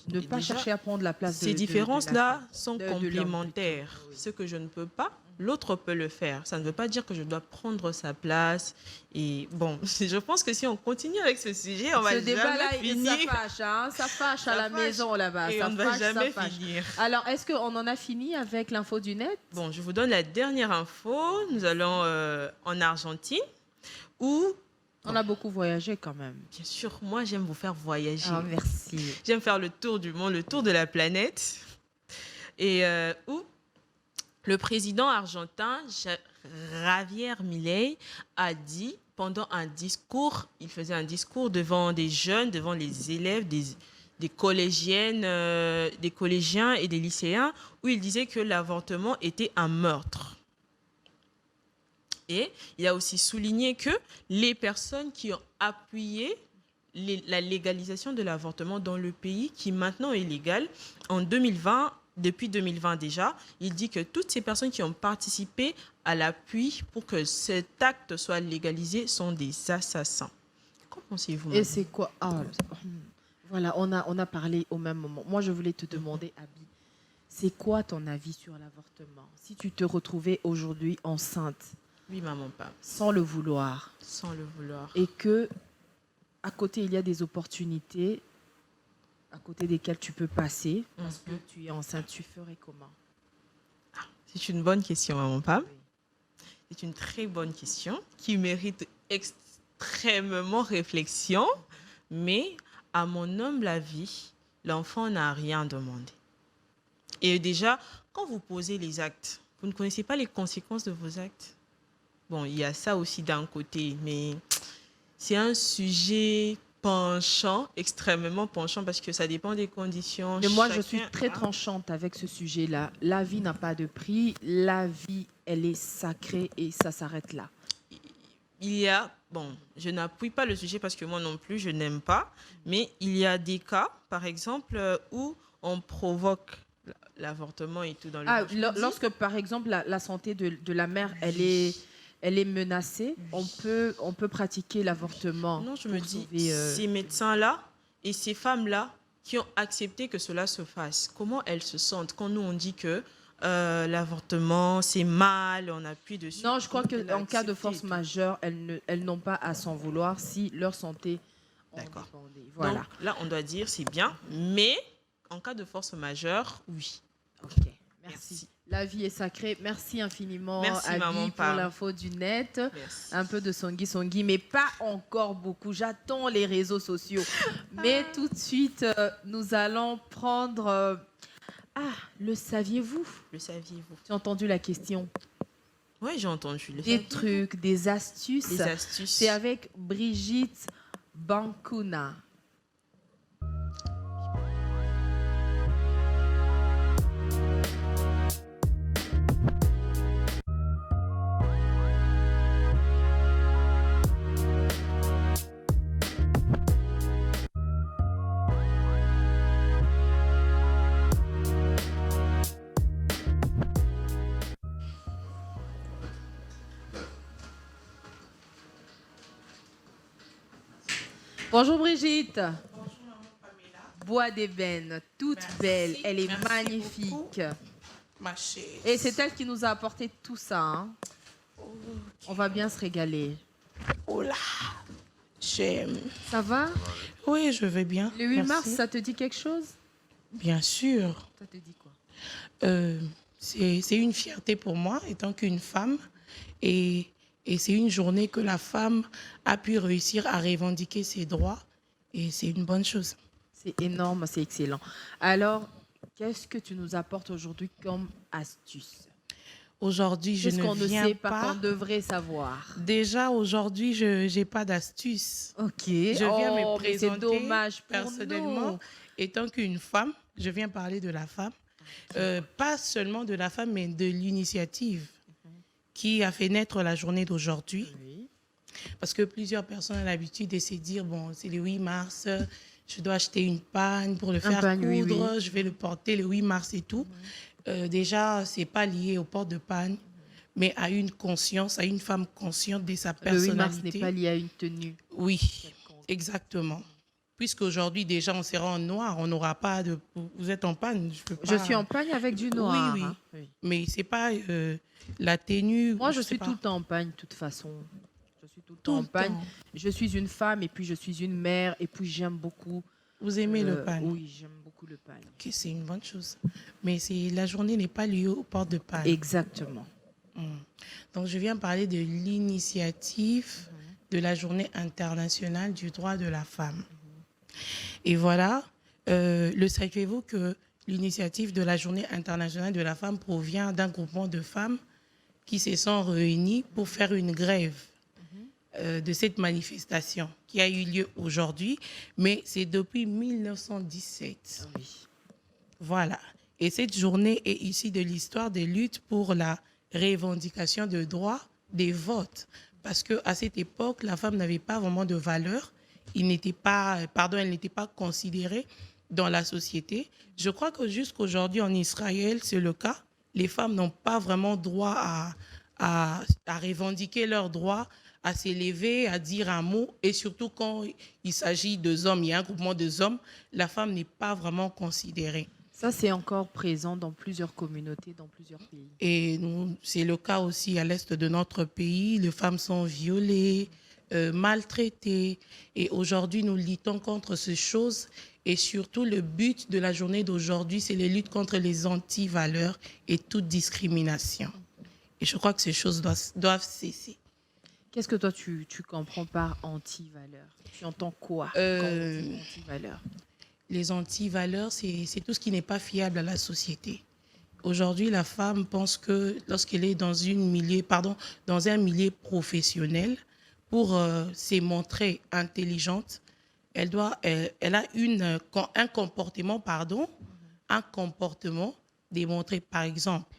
Speaker 7: Ne
Speaker 8: Et
Speaker 7: pas
Speaker 8: déjà,
Speaker 7: chercher à prendre la place de
Speaker 8: Ces
Speaker 7: la
Speaker 8: différences-là
Speaker 7: femme.
Speaker 8: sont
Speaker 7: De l'homme,
Speaker 8: complémentaires.
Speaker 7: plutôt. Oui.
Speaker 8: Ce que je ne peux pas, l'autre peut le faire. Ça ne veut pas dire que je dois prendre sa place. Et bon, je pense que si on continue avec ce sujet, on va
Speaker 7: Ce
Speaker 8: jamais
Speaker 7: débat-là,
Speaker 8: finir.
Speaker 7: ça fâche, hein. Ça fâche à
Speaker 8: Ça
Speaker 7: la
Speaker 8: fâche.
Speaker 7: maison là-bas.
Speaker 8: Et
Speaker 7: Ça
Speaker 8: on ne va
Speaker 7: fâche,
Speaker 8: jamais
Speaker 7: ça fâche.
Speaker 8: finir.
Speaker 7: Alors, est-ce qu'on en a fini avec l'info du net?
Speaker 8: Bon, je vous donne la dernière info. Nous allons en Argentine où,
Speaker 7: On a beaucoup voyagé quand même.
Speaker 8: bien sûr, moi j'aime vous faire voyager.
Speaker 7: Ah, merci.
Speaker 8: J'aime faire le tour du monde, le tour de la planète. Et où le président argentin, Javier Milei, a dit pendant un discours, il faisait un discours devant des jeunes, devant les élèves, des collégiennes, des collégiens et des lycéens, où il disait que l'avortement était un meurtre. Et il a aussi souligné que les personnes qui ont appuyé la légalisation de l'avortement dans le pays, qui maintenant est légal, en 2020, depuis 2020 déjà, il dit que toutes ces personnes qui ont participé à l'appui pour que cet acte soit légalisé sont des assassins. Qu'en pensez-vous?
Speaker 7: Et c'est quoi? Voilà, on a parlé au même moment. Moi, je voulais te demander, Abby, c'est quoi ton avis sur l'avortement? Si tu te retrouvais aujourd'hui enceinte,
Speaker 8: Oui, maman, pas.
Speaker 7: sans le vouloir,
Speaker 8: Sans le vouloir.
Speaker 7: et que à côté il y a des opportunités à côté desquelles tu peux passer parce que tu es enceinte, tu ferais comment?
Speaker 8: C'est une bonne question, maman Pam. C'est une très bonne question qui mérite extrêmement réflexion. Mais à mon humble avis, l'enfant n'a rien demandé. Et déjà, quand vous posez les actes, vous ne connaissez pas les conséquences de vos actes. Bon, il y a ça aussi d'un côté, mais c'est un sujet penchant, extrêmement penchant, parce que ça dépend des conditions.
Speaker 7: Mais moi, je
Speaker 8: Chacun
Speaker 7: suis très tranchante avec ce sujet-là. La vie n'a pas de prix. La vie, elle est sacrée et ça s'arrête là.
Speaker 8: Il y a, bon, je n'appuie pas le sujet parce que moi non plus, je n'aime pas, mais il y a des cas, par exemple, où on provoque l'avortement et tout dans le
Speaker 7: Ah,
Speaker 8: ventre.
Speaker 7: lorsque, par exemple, la santé de la mère, elle est menacée, on peut pratiquer l'avortement.
Speaker 8: Non, je me
Speaker 7: pour
Speaker 8: dis,
Speaker 7: sauver,
Speaker 8: ces médecins-là et ces femmes-là qui ont accepté que cela se fasse, comment elles se sentent quand nous on dit que l'avortement c'est mal, on appuie dessus.
Speaker 7: Non, je crois
Speaker 8: Comment
Speaker 7: qu'en cas de
Speaker 8: accepté
Speaker 7: force
Speaker 8: et tout.
Speaker 7: majeure, elles n'ont pas à s'en vouloir si leur santé en
Speaker 8: D'accord.
Speaker 7: dépendait. Voilà.
Speaker 8: Donc là, on doit dire c'est bien, mais en cas de force majeure, oui.
Speaker 7: Ok, merci. La vie est sacrée. Merci infiniment,
Speaker 8: Merci,
Speaker 7: Abby,
Speaker 8: maman
Speaker 7: pour
Speaker 8: Pam.
Speaker 7: l'info du net.
Speaker 8: Merci.
Speaker 7: Un peu de Songi, mais pas encore beaucoup. J'attends les réseaux sociaux. Mais tout de suite, nous allons prendre... le saviez-vous?
Speaker 8: Le saviez-vous?
Speaker 7: Tu as entendu la question?
Speaker 8: Oui, j'ai entendu. Le
Speaker 7: Des
Speaker 8: saviez-vous?
Speaker 7: trucs, des astuces.
Speaker 8: Des astuces.
Speaker 7: C'est avec Brigitte Bankuna. Bonjour Brigitte.
Speaker 9: Bonjour maman Pamela.
Speaker 7: Bois d'ébène, toute
Speaker 9: Merci,
Speaker 7: belle, elle est
Speaker 9: merci
Speaker 7: magnifique.
Speaker 9: beaucoup. Ma chérie.
Speaker 7: Et c'est elle qui nous a apporté tout ça. Hein. On va bien se régaler.
Speaker 9: Oh là, j'aime.
Speaker 7: Ça va?
Speaker 9: Oui, je vais bien.
Speaker 7: Le 8
Speaker 9: Merci.
Speaker 7: mars, ça te dit quelque chose?
Speaker 9: Bien sûr.
Speaker 7: Ça te dit quoi?
Speaker 9: C'est une fierté pour moi, étant qu'une femme. Et c'est une journée que la femme a pu réussir à revendiquer ses droits. Et c'est une bonne chose.
Speaker 7: C'est énorme, c'est excellent. Alors, qu'est-ce que tu nous apportes aujourd'hui comme astuce?
Speaker 9: Aujourd'hui, je
Speaker 7: Qu'est-ce qu'on
Speaker 9: ne
Speaker 7: ne
Speaker 9: viens
Speaker 7: sait pas,
Speaker 9: pas.
Speaker 7: qu'on devrait savoir?
Speaker 9: Déjà, aujourd'hui, je n'ai pas d'astuce.
Speaker 7: Ok.
Speaker 9: Je viens me
Speaker 7: mais c'est
Speaker 9: présenter
Speaker 7: dommage pour
Speaker 9: personnellement.
Speaker 7: nous.
Speaker 9: Étant qu'une femme, je viens parler de la femme. Pas seulement de la femme, mais de l'initiative qui a fait naître la journée d'aujourd'hui.
Speaker 7: Oui.
Speaker 9: Parce que plusieurs personnes ont l'habitude de se dire, bon, c'est le 8 mars, je dois acheter une panne pour le faire
Speaker 7: panne, oui,
Speaker 9: coudre, je vais le porter le 8 mars et tout. Déjà, ce n'est pas lié au port de panne, mais à une conscience, à une femme consciente de sa
Speaker 7: Le 8
Speaker 9: personnalité.
Speaker 7: mars n'est pas lié à une tenue.
Speaker 9: Oui, exactement. Puisqu'aujourd'hui, déjà, on sera en noir, on n'aura pas de... Vous êtes en panne, je peux pas...
Speaker 7: Je suis en pagne avec du noir.
Speaker 9: Oui, oui.
Speaker 7: Hein. Oui.
Speaker 9: Mais ce n'est pas la tenue...
Speaker 7: Moi, je
Speaker 9: sais
Speaker 7: suis
Speaker 9: pas.
Speaker 7: tout le temps en pagne, de toute façon. Je suis tout le
Speaker 9: Tout
Speaker 7: temps en
Speaker 9: le
Speaker 7: pagne.
Speaker 9: temps.
Speaker 7: Je suis une femme et puis je suis une mère et puis j'aime beaucoup.
Speaker 9: Vous aimez le panne?
Speaker 7: Oui, j'aime beaucoup le pagne.
Speaker 9: Ok, c'est une bonne chose. Mais la journée n'est pas liée au port de panne.
Speaker 7: Exactement.
Speaker 9: Donc, je viens parler de l'initiative de la Journée internationale du droit de la femme. Et voilà, le saviez-vous que l'initiative de la Journée internationale de la femme provient d'un groupement de femmes qui se sont réunies pour faire une grève de cette manifestation qui a eu lieu aujourd'hui, mais c'est depuis 1917.
Speaker 7: Oui.
Speaker 9: Voilà. Et cette journée est issue de l'histoire des luttes pour la revendication de droits des votes. Parce qu'à cette époque, la femme n'avait pas vraiment de valeur. Elle n'était pas considérée dans la société. Je crois que jusqu'aujourd'hui, en Israël, c'est le cas. Les femmes n'ont pas vraiment droit à revendiquer leurs droits, à s'élever, à dire un mot. Et surtout quand il s'agit d'hommes, il y a un groupement d'hommes, la femme n'est pas vraiment considérée.
Speaker 7: Ça, c'est encore présent dans plusieurs communautés, dans plusieurs pays.
Speaker 9: Et c'est le cas aussi à l'est de notre pays. Les femmes sont violées, maltraitées. Et aujourd'hui, nous luttons contre ces choses. Et surtout, le but de la journée d'aujourd'hui, c'est la lutte contre les anti-valeurs et toute discrimination. Et je crois que ces choses doivent cesser.
Speaker 7: Qu'est-ce que toi, tu comprends par anti-valeur? Tu entends quoi quand on dit anti-valeur?
Speaker 9: les anti-valeurs, c'est tout ce qui n'est pas fiable à la société. Aujourd'hui, la femme pense que lorsqu'elle est dans un milieu professionnel, pour se montrer intelligente, elle a un comportement démontré, par exemple,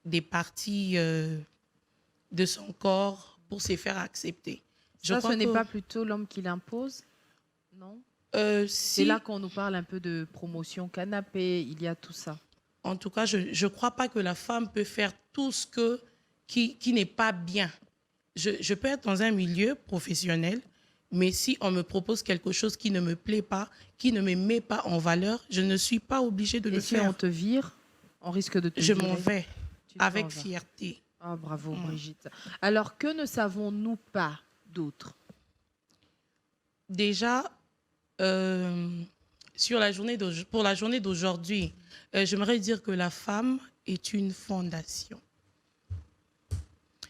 Speaker 9: des parties de son corps pour se faire accepter.
Speaker 7: Ce n'est pas plutôt l'homme qui l'impose? Non? C'est là qu'on nous parle un peu de promotion canapé, il y a tout ça.
Speaker 9: En tout cas, je ne crois pas que la femme peut faire tout ce qui n'est pas bien. Je peux être dans un milieu professionnel, mais si on me propose quelque chose qui ne me plaît pas, qui ne me met pas en valeur, je ne suis pas obligée de le faire.
Speaker 7: Et si on te vire, on risque de te virer.
Speaker 9: Je m'en vais avec fierté.
Speaker 7: Ah, bravo, Brigitte. Alors, que ne savons-nous pas d'autre?
Speaker 9: Déjà, pour la journée d'aujourd'hui, j'aimerais dire que la femme est une fondation.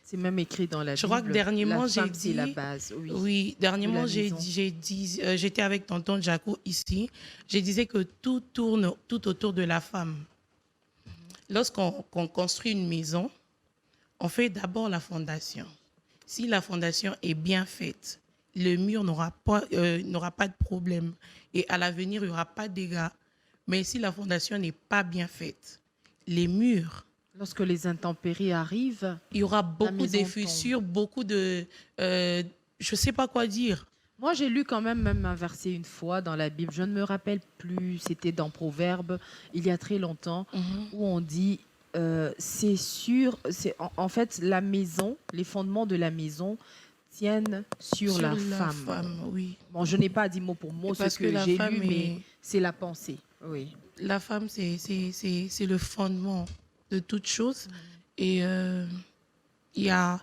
Speaker 7: C'est même écrit dans la Bible.
Speaker 9: Je crois que dernièrement,
Speaker 7: j'ai dit... c'est la base, oui.
Speaker 9: Oui, dernièrement, j'étais avec tonton Jaco ici. Je disais que tout tourne tout autour de la femme. Lorsqu'on construit une maison, on fait d'abord la fondation. Si la fondation est bien faite, le mur n'aura pas de problème. Et à l'avenir, il n'y aura pas de dégâts. Mais si la fondation n'est pas bien faite, les murs...
Speaker 7: Lorsque les intempéries arrivent,
Speaker 9: il y aura beaucoup de fissures, beaucoup de... je ne sais pas quoi dire.
Speaker 7: Moi, j'ai lu quand même un verset une fois dans la Bible. Je ne me rappelle plus, c'était dans Proverbes, il y a très longtemps, où on dit, c'est sûr, en fait, la maison, les fondements de la maison tiennent sur la femme.
Speaker 9: Oui.
Speaker 7: Bon, je n'ai pas dit mot pour mot ce que j'ai lu, mais c'est la pensée. Oui.
Speaker 9: La femme, c'est le fondement de toute chose. Et il y a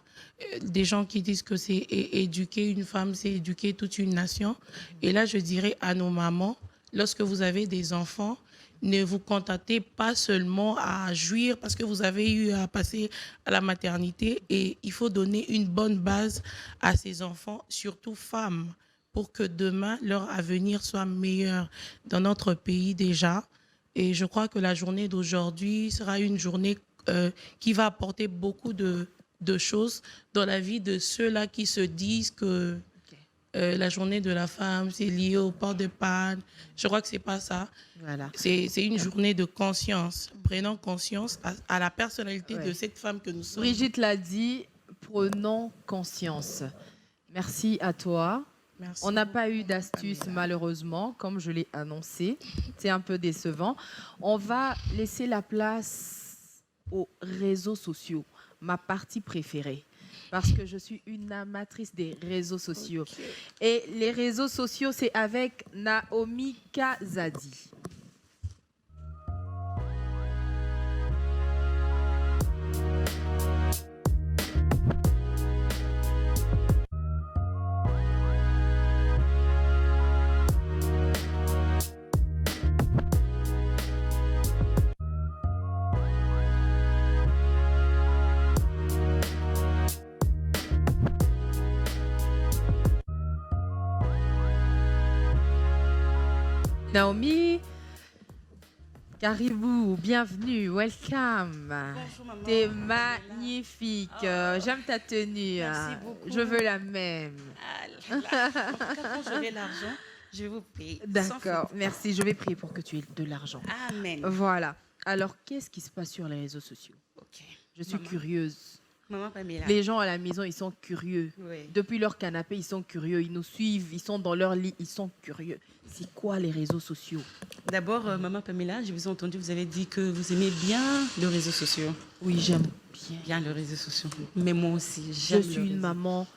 Speaker 9: des gens qui disent que c'est éduquer une femme, c'est éduquer toute une nation. Et là, je dirais à nos mamans, lorsque vous avez des enfants, ne vous contentez pas seulement à jouir parce que vous avez eu à passer à la maternité. Et il faut donner une bonne base à ces enfants, surtout femmes, pour que demain, leur avenir soit meilleur dans notre pays déjà. Et je crois que la journée d'aujourd'hui sera une journée qui va apporter beaucoup de choses dans la vie de ceux-là qui se disent que la journée de la femme, c'est lié au port de panne. Je crois que ce n'est pas ça.
Speaker 7: Voilà.
Speaker 9: C'est une journée de conscience. Prenons conscience à la personnalité de cette femme que nous sommes.
Speaker 7: Brigitte l'a dit, prenons conscience. Merci à toi.
Speaker 9: Merci.
Speaker 7: On n'a pas eu d'astuce, malheureusement, comme je l'ai annoncé. C'est un peu décevant. On va laisser la place aux réseaux sociaux, ma partie préférée, parce que je suis une amatrice des réseaux sociaux. Okay. Et les réseaux sociaux, c'est avec Naomi Kazadi. Naomi, Caribou, bienvenue, welcome.
Speaker 10: Bonjour maman.
Speaker 7: T'es magnifique, j'aime ta tenue.
Speaker 10: Merci beaucoup.
Speaker 7: Je veux la même.
Speaker 10: En tout cas, quand j'aurai l'argent, je vais vous payer.
Speaker 7: D'accord, merci, je vais prier pour que tu aies de l'argent.
Speaker 10: Amen.
Speaker 7: Voilà, alors qu'est-ce qui se passe sur les réseaux sociaux? Je suis curieuse.
Speaker 10: Maman Pamela.
Speaker 7: Les gens à la maison, ils sont curieux.
Speaker 10: Oui.
Speaker 7: Depuis leur canapé, ils sont curieux. Ils nous suivent, ils sont dans leur lit, ils sont curieux. C'est quoi les réseaux sociaux?
Speaker 10: D'abord, maman Pamela, je vous ai entendu, vous avez dit que vous aimez bien les réseaux sociaux.
Speaker 7: Oui, j'aime
Speaker 10: bien les réseaux sociaux. Mais moi aussi,
Speaker 7: j'aime. Je suis une maman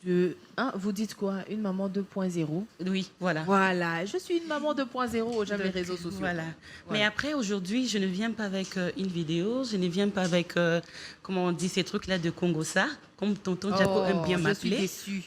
Speaker 7: de... Hein, vous dites quoi? Une maman 2.0?
Speaker 10: Oui, voilà.
Speaker 7: Voilà, je suis une maman 2.0, j'aime les réseaux sociaux.
Speaker 10: Voilà. Mais après, aujourd'hui, je ne viens pas avec une vidéo, je ne viens pas avec, comment on dit, ces trucs-là de Congosa, comme tonton Jaco aime bien m'appeler.
Speaker 7: Je suis déçue.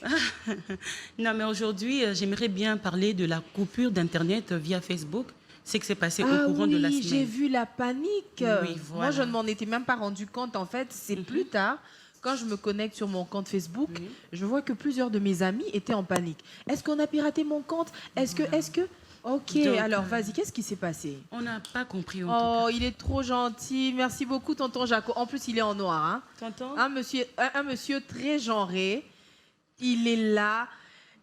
Speaker 10: Non, mais aujourd'hui, j'aimerais bien parler de la coupure d'Internet via Facebook. C'est que c'est passé au courant de la semaine.
Speaker 7: J'ai vu la panique.
Speaker 10: Oui, voilà.
Speaker 7: Moi, je ne m'en étais même pas rendu compte. En fait, c'est plus tard. Quand je me connecte sur mon compte Facebook, je vois que plusieurs de mes amis étaient en panique. Est-ce qu'on a piraté mon compte? Est-ce que
Speaker 1: Ok,
Speaker 10: Donc,
Speaker 1: alors vas-y, qu'est-ce qui s'est passé?
Speaker 10: On n'a pas compris en tout
Speaker 1: Oh,
Speaker 10: cas.
Speaker 1: il est trop gentil. Merci beaucoup, tonton Jaco. En plus, il est en noir. Hein.
Speaker 10: Tonton?
Speaker 1: Un monsieur très genré. Il est là.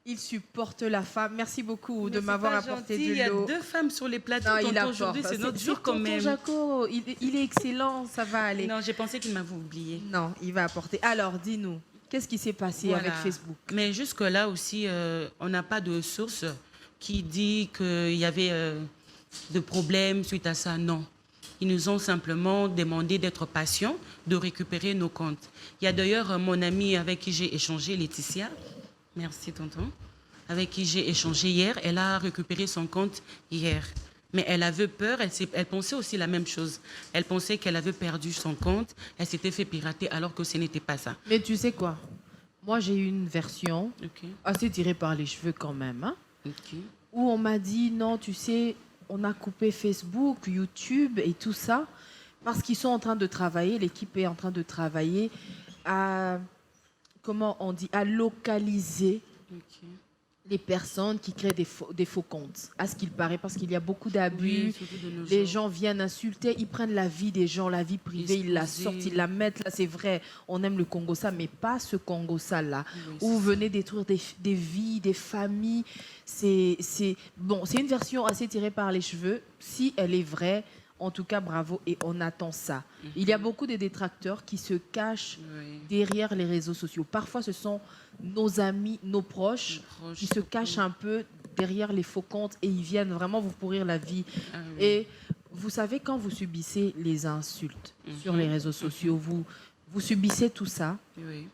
Speaker 1: Il supporte la femme. Merci beaucoup de
Speaker 10: Mais c'est
Speaker 1: m'avoir
Speaker 10: pas
Speaker 1: apporté
Speaker 10: gentil,
Speaker 1: de
Speaker 10: il y a
Speaker 1: l'eau.
Speaker 10: 2 femmes sur les plateaux.
Speaker 1: Non, il
Speaker 10: Tonton,
Speaker 1: apporte.
Speaker 10: aujourd'hui, c'est notre jour quand
Speaker 1: tonton
Speaker 10: même.
Speaker 1: Jaco. Il est excellent. Ça va aller.
Speaker 10: Non, j'ai pensé qu'il m'avait oublié.
Speaker 1: Non, il va apporter. Alors, dis-nous, qu'est-ce qui s'est passé avec Facebook?
Speaker 10: Mais jusque-là aussi, on n'a pas de source qui dit qu'il y avait de problèmes suite à ça. Non. Ils nous ont simplement demandé d'être patients, de récupérer nos comptes. Il y a d'ailleurs mon amie avec qui j'ai échangé, Laetitia. Merci, tonton. Avec qui j'ai échangé hier. Elle a récupéré son compte hier. Mais elle avait peur, elle pensait aussi la même chose. Elle pensait qu'elle avait perdu son compte, elle s'était fait pirater alors que ce n'était pas ça.
Speaker 7: Mais tu sais quoi? Moi, j'ai eu une version
Speaker 10: Ok.
Speaker 7: assez tirée par les cheveux quand même, hein,
Speaker 10: Ok.
Speaker 7: où on m'a dit, non, tu sais, on a coupé Facebook, YouTube et tout ça, parce qu'ils sont en train de travailler, l'équipe est en train de travailler à, comment on dit, à localiser
Speaker 10: Ok.
Speaker 7: les personnes qui créent des faux comptes, à ce qu'il paraît, parce qu'il y a beaucoup d'abus.
Speaker 10: Oui, surtout de nos
Speaker 7: Les
Speaker 10: jours.
Speaker 7: gens viennent insulter, ils prennent la vie des gens, la vie privée, ils la
Speaker 10: Exposer.
Speaker 7: sortent, ils la mettent. Là, c'est vrai, on aime le Congo-ça, mais pas ce Congo-ça-là,
Speaker 10: Oui,
Speaker 7: où vous
Speaker 10: c'est
Speaker 7: venez détruire des vies, des familles. C'est une version assez tirée par les cheveux. Si elle est vraie, en tout cas, bravo, et on attend ça. Il y a beaucoup de détracteurs qui se cachent
Speaker 10: Oui.
Speaker 7: derrière les réseaux sociaux. Parfois, ce sont nos amis, nos proches,
Speaker 10: Proches,
Speaker 7: qui se
Speaker 10: surtout.
Speaker 7: cachent un peu derrière les faux comptes et ils viennent vraiment vous pourrir la vie.
Speaker 10: Ah oui.
Speaker 7: Et vous savez, quand vous subissez les insultes sur les réseaux sociaux, vous subissez tout ça,
Speaker 10: Oui.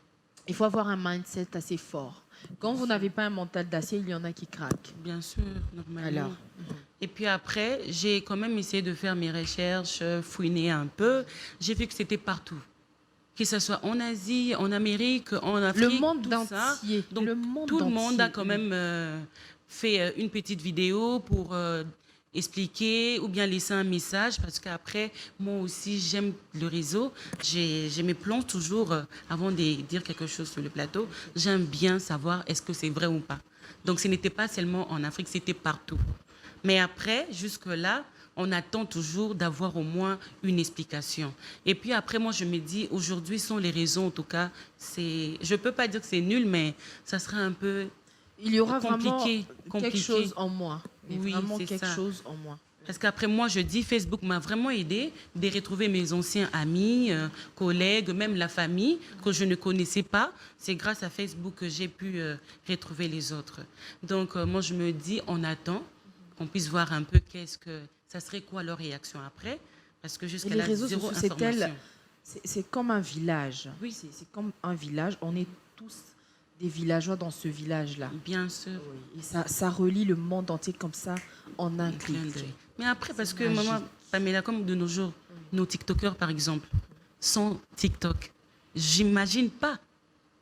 Speaker 7: il faut avoir un mindset assez fort. Quand vous n'avez pas un mental d'acier, il y en a qui craquent.
Speaker 10: Bien sûr, normalement.
Speaker 7: Alors,
Speaker 10: Et puis après, j'ai quand même essayé de faire mes recherches, fouiner un peu. J'ai vu que c'était partout. Que ce soit en Asie, en Amérique, en Afrique,
Speaker 7: le monde
Speaker 10: tout ça.
Speaker 7: entier.
Speaker 10: Donc,
Speaker 7: le monde
Speaker 10: tout le monde a
Speaker 7: entier.
Speaker 10: quand même fait une petite vidéo pour expliquer ou bien laisser un message parce qu'après, moi aussi, j'aime le réseau. Je me plonge toujours avant de dire quelque chose sur le plateau. J'aime bien savoir est-ce que c'est vrai ou pas. Donc, ce n'était pas seulement en Afrique, c'était partout. Mais après, jusque-là, on attend toujours d'avoir au moins une explication. Et puis après, moi, je me dis, aujourd'hui sont les raisons, en tout cas, je ne peux pas dire que c'est nul, mais ça sera un peu
Speaker 7: Il y aura
Speaker 10: compliqué.
Speaker 7: vraiment quelque chose en moi. Mais
Speaker 10: Oui,
Speaker 7: vraiment
Speaker 10: c'est
Speaker 7: quelque
Speaker 10: ça.
Speaker 7: chose en moi.
Speaker 10: Parce qu'après, moi, je dis, Facebook m'a vraiment aidé de retrouver mes anciens amis, collègues, même la famille que je ne connaissais pas. C'est grâce à Facebook que j'ai pu retrouver les autres. Donc, moi, je me dis, on attend qu'on puisse voir un peu ça serait quoi leur réaction après. Parce que jusqu'à
Speaker 7: Et les
Speaker 10: là,
Speaker 7: réseaux
Speaker 10: zéro
Speaker 7: sociaux,
Speaker 10: information.
Speaker 7: c'est comme un village.
Speaker 10: Oui.
Speaker 7: C'est comme un village. On est tous des villageois dans ce village-là.
Speaker 10: Bien sûr.
Speaker 7: Oui. Et ça relie le monde entier comme ça en un clic.
Speaker 10: Clin d'œil. Mais après, parce que
Speaker 7: magique.
Speaker 10: maman, Pamela, comme de nos jours, nos TikTokers, par exemple, sont TikTok. J'imagine pas.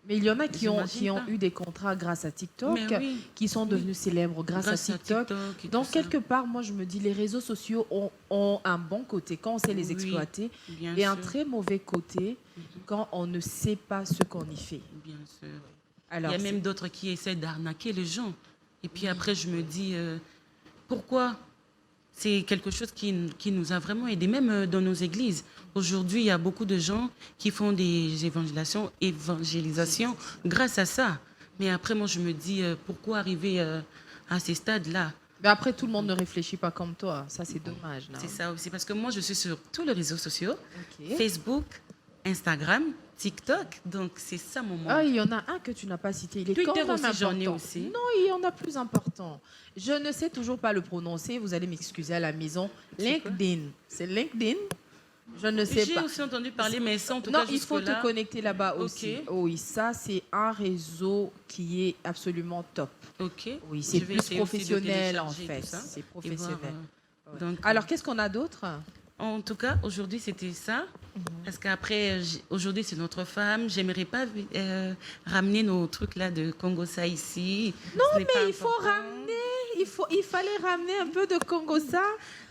Speaker 7: Mais il y en a qui ont
Speaker 10: J'imagine pas.
Speaker 7: eu des contrats grâce à TikTok,
Speaker 10: Mais oui.
Speaker 7: qui sont devenus célèbres grâce à TikTok.
Speaker 10: et
Speaker 7: Donc,
Speaker 10: tout ça.
Speaker 7: quelque part, moi, je me dis, les réseaux sociaux ont un bon côté quand on sait les
Speaker 10: Oui,
Speaker 7: exploiter
Speaker 10: bien
Speaker 7: et un
Speaker 10: sûr.
Speaker 7: très mauvais côté quand on ne sait pas ce qu'on y fait.
Speaker 10: Bien sûr.
Speaker 7: Alors,
Speaker 10: Il y a même d'autres qui essaient d'arnaquer les gens. Et puis après, je me dis, pourquoi? C'est quelque chose qui nous a vraiment aidés, même dans nos églises. Aujourd'hui, il y a beaucoup de gens qui font des évangélisations grâce à ça. Mais après, moi, je me dis, pourquoi arriver à ces stades-là?
Speaker 7: mais après, tout le monde ne réfléchit pas comme toi. Ça, c'est dommage. non?
Speaker 10: C'est ça aussi, parce que moi, je suis sur tous les réseaux sociaux,
Speaker 7: Ok.
Speaker 10: Facebook, Instagram, TikTok. Donc, c'est ça mon monde.
Speaker 7: Ah, il y en a un que tu n'as pas cité. Il est
Speaker 10: Twitter
Speaker 7: quand même
Speaker 10: aussi, j'en ai
Speaker 7: important.
Speaker 10: aussi.
Speaker 7: Non, il y en a plus important. Je ne sais toujours pas le prononcer. Vous allez m'excuser à la maison.
Speaker 10: C'est quoi?
Speaker 7: LinkedIn. C'est LinkedIn? Je ne sais
Speaker 10: J'ai
Speaker 7: pas.
Speaker 10: aussi entendu parler, mais sans en tout
Speaker 7: Non,
Speaker 10: cas
Speaker 7: il faut
Speaker 10: jusque-là.
Speaker 7: te connecter là-bas
Speaker 10: Ok.
Speaker 7: aussi. Oui, ça, c'est un réseau qui est absolument top.
Speaker 10: Ok.
Speaker 7: Oui, c'est
Speaker 10: Je vais
Speaker 7: plus
Speaker 10: essayer aussi de
Speaker 7: professionnel en
Speaker 10: télécharger
Speaker 7: fait.
Speaker 10: tout ça
Speaker 7: C'est
Speaker 10: et voir,
Speaker 7: professionnel. Ouais.
Speaker 10: donc,
Speaker 7: Alors, qu'est-ce qu'on a d'autre?
Speaker 10: en tout cas, aujourd'hui, c'était ça. Parce qu'après, aujourd'hui, c'est notre femme. J'aimerais pas ramener nos trucs là de Congo-ça ici.
Speaker 7: Non,
Speaker 10: Ce n'est pas
Speaker 7: mais il faut
Speaker 10: important.
Speaker 7: ramener. Il fallait ramener un peu de Congo-ça.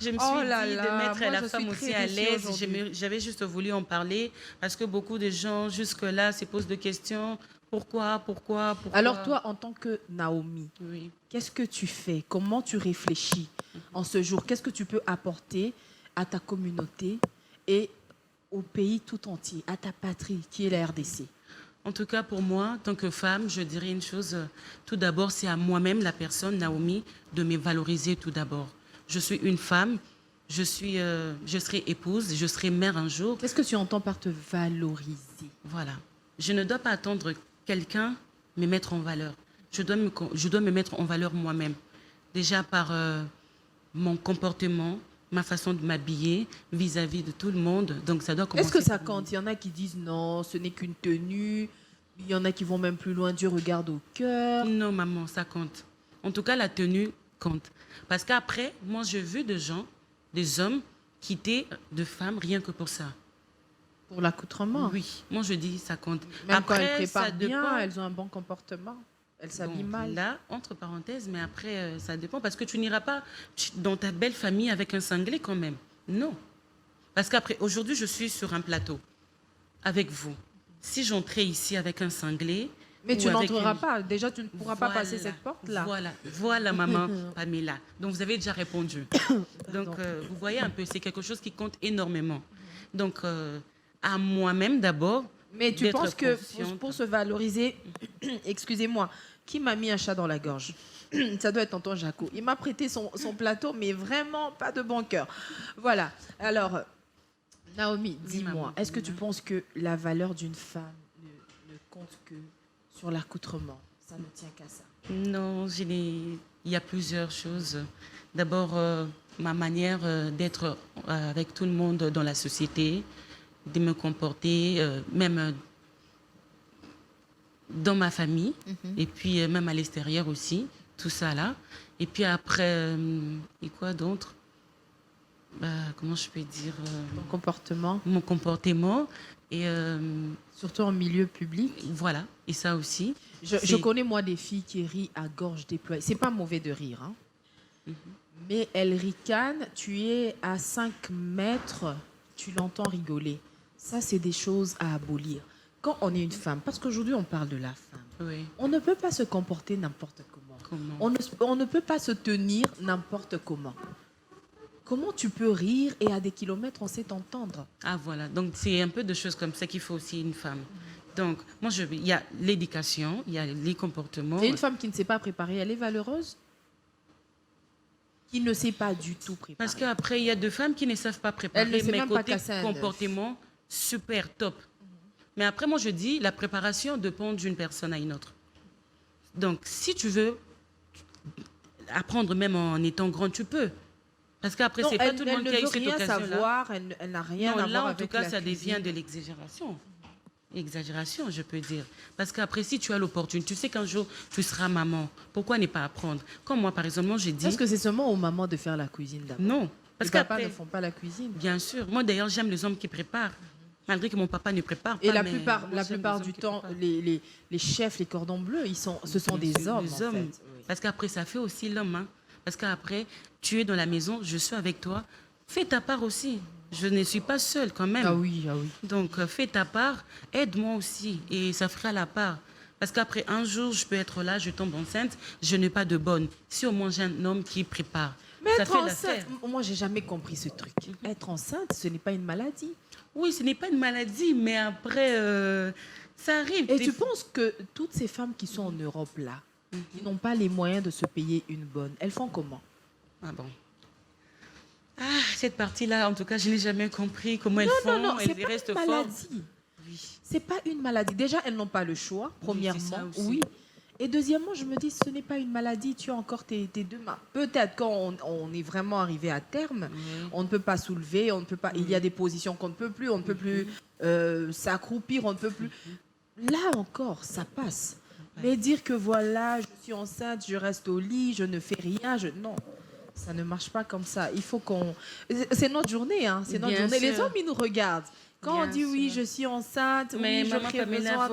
Speaker 10: Je me suis
Speaker 7: Oh là
Speaker 10: dit
Speaker 7: là,
Speaker 10: de mettre
Speaker 7: moi,
Speaker 10: la
Speaker 7: je
Speaker 10: femme
Speaker 7: suis
Speaker 10: aussi
Speaker 7: très
Speaker 10: à
Speaker 7: déçue
Speaker 10: l'aise.
Speaker 7: aujourd'hui.
Speaker 10: J'avais juste voulu en parler parce que beaucoup de gens, jusque-là, se posent des questions. Pourquoi?
Speaker 7: Alors toi, en tant que Naomi,
Speaker 10: Oui.
Speaker 7: qu'est-ce que tu fais? Comment tu réfléchis en ce jour? Qu'est-ce que tu peux apporter à ta communauté et au pays tout entier, à ta patrie, qui est la RDC?
Speaker 10: En tout cas, pour moi, en tant que femme, je dirais une chose. Tout d'abord, c'est à moi-même, la personne, Naomi, de me valoriser tout d'abord. Je suis une femme, je serai épouse, je serai mère un jour.
Speaker 7: Qu'est-ce que tu entends par te valoriser?
Speaker 10: Voilà. Je ne dois pas attendre quelqu'un me mettre en valeur. Je dois me mettre en valeur moi-même. Déjà par mon comportement, ma façon de m'habiller vis-à-vis de tout le monde. Donc ça doit commencer.
Speaker 7: Est-ce que ça compte? Il y en a qui disent non, ce n'est qu'une tenue. Il y en a qui vont même plus loin, Dieu regarde au cœur.
Speaker 10: Non, maman, ça compte. En tout cas, la tenue compte. Parce qu'après, moi, j'ai vu des hommes quitter de femmes rien que pour ça.
Speaker 7: Pour l'accoutrement?
Speaker 10: Oui, moi je dis ça compte.
Speaker 7: Même
Speaker 10: après,
Speaker 7: quand elles préparent
Speaker 10: ça
Speaker 7: bien,
Speaker 10: dépend.
Speaker 7: elles ont un bon comportement. Elles s'habillent mal.
Speaker 10: Là, entre parenthèses, mais après, ça dépend. Parce que tu n'iras pas dans ta belle famille avec un cinglé quand même. Non. Parce qu'après, aujourd'hui, je suis sur un plateau avec vous. Si j'entrais ici avec un cinglé...
Speaker 7: Mais tu
Speaker 10: avec
Speaker 7: n'entreras pas. Déjà, tu ne pourras pas passer cette porte-là.
Speaker 10: Voilà, maman Pamela. Donc, vous avez déjà répondu. Donc, vous voyez un peu, c'est quelque chose qui compte énormément. Donc, à moi-même d'abord.
Speaker 7: Mais tu penses que pour se valoriser, excusez-moi, qui m'a mis un chat dans la gorge? Ça doit être tonton Jaco. Il m'a prêté son plateau, mais vraiment pas de bon cœur. Voilà. Alors, Naomi, dis-moi, est-ce que tu penses que la valeur d'une femme ne compte que sur l'accoutrement? Ça ne tient qu'à ça?
Speaker 10: Non, il y a plusieurs choses. D'abord, ma manière d'être avec tout le monde dans la société, de me comporter, même dans ma famille, et puis même à l'extérieur aussi, tout ça là. Et puis après, et quoi d'autre? Comment je peux dire?
Speaker 7: Ton comportement?
Speaker 10: Mon comportement. Et
Speaker 7: surtout en milieu public.
Speaker 10: Voilà, et ça aussi.
Speaker 7: Je connais moi des filles qui rient à gorge déployée. C'est pas mauvais de rire, hein. Mais elles ricanent, tu es à 5 mètres, tu l'entends rigoler. Ça, c'est des choses à abolir. Quand on est une femme, parce qu'aujourd'hui, on parle de la femme, on ne peut pas se comporter n'importe comment. On ne peut pas se tenir n'importe comment. Comment tu peux rire et à des kilomètres, on sait t'entendre?
Speaker 10: Ah, voilà. Donc, c'est un peu de choses comme ça qu'il faut aussi une femme. Donc, moi, il y a l'éducation, il y a les comportements.
Speaker 7: C'est une femme qui ne sait pas préparer, elle est valeureuse? Qui ne sait pas du tout préparer?
Speaker 10: Parce qu'après, il y a deux femmes qui ne savent pas préparer.
Speaker 7: Elle ne sait
Speaker 10: mais
Speaker 7: même pas
Speaker 10: côté
Speaker 7: casser un œuf.
Speaker 10: comportement, super, top. Mais après, moi, je dis, la préparation dépend d'une personne à une autre. Donc, si tu veux apprendre même en étant grande, tu peux. Parce qu'après, c'est pas tout le monde qui a eu cette occasion-là.
Speaker 7: Elle ne veut rien savoir, elle n'a rien à voir avec la cuisine.
Speaker 10: Là, en tout cas, ça devient de l'exagération. Exagération, je peux dire. Parce qu'après, si tu as l'opportunité, tu sais qu'un jour, tu seras maman. Pourquoi ne pas apprendre? Comme moi, par exemple, j'ai dit...
Speaker 7: Est-ce que c'est seulement aux mamans de faire la cuisine d'abord?
Speaker 10: Non. Parce
Speaker 7: que les papas ne font pas la cuisine.
Speaker 10: Bien sûr. Moi, d'ailleurs, j'aime les hommes qui préparent. Malgré que mon papa ne prépare pas.
Speaker 7: Et la plupart du temps, les chefs, les cordons bleus, ce sont des hommes, en fait.
Speaker 10: Parce qu'après, ça fait aussi l'homme. Hein. Parce qu'après, tu es dans la maison, je suis avec toi. Fais ta part aussi. Je ne suis pas seule quand même.
Speaker 7: Ah oui, ah oui.
Speaker 10: Donc, fais ta part, aide-moi aussi. Et ça fera la part. Parce qu'après, un jour, je peux être là, je tombe enceinte, je n'ai pas de bonne. Si au moins j'ai un homme qui prépare,
Speaker 7: mais
Speaker 10: ça
Speaker 7: être
Speaker 10: fait
Speaker 7: enceinte, moi, j'ai jamais compris ce truc. Être enceinte, ce n'est pas une maladie.
Speaker 10: Oui, ce n'est pas une maladie, mais après, ça arrive.
Speaker 7: Et tu penses que toutes ces femmes qui sont en Europe, là, qui n'ont pas les moyens de se payer une bonne, elles font comment?
Speaker 10: Ah bon. Ah, cette partie-là, en tout cas, je n'ai jamais compris comment elles font.
Speaker 7: Non,
Speaker 10: elles
Speaker 7: c'est pas
Speaker 10: restent
Speaker 7: une maladie. Oui. C'est pas une maladie. Déjà, elles n'ont pas le choix, premièrement. Oui. Et deuxièmement, je me dis, ce n'est pas une maladie, tu as encore tes deux mains. Peut-être quand on est vraiment arrivé à terme, on ne peut pas soulever, on ne peut pas. Il y a des positions qu'on ne peut plus, on ne peut plus s'accroupir, on ne peut plus. Là encore, ça passe. Mais dire que voilà, je suis enceinte, je reste au lit, je ne fais rien, non. Ça ne marche pas comme ça. Il faut qu'on... C'est notre journée, hein. C'est notre journée. Les hommes, ils nous regardent. Quand on dit oui, je suis enceinte,
Speaker 10: mais
Speaker 7: oui,
Speaker 10: maman,
Speaker 7: je crée besoin...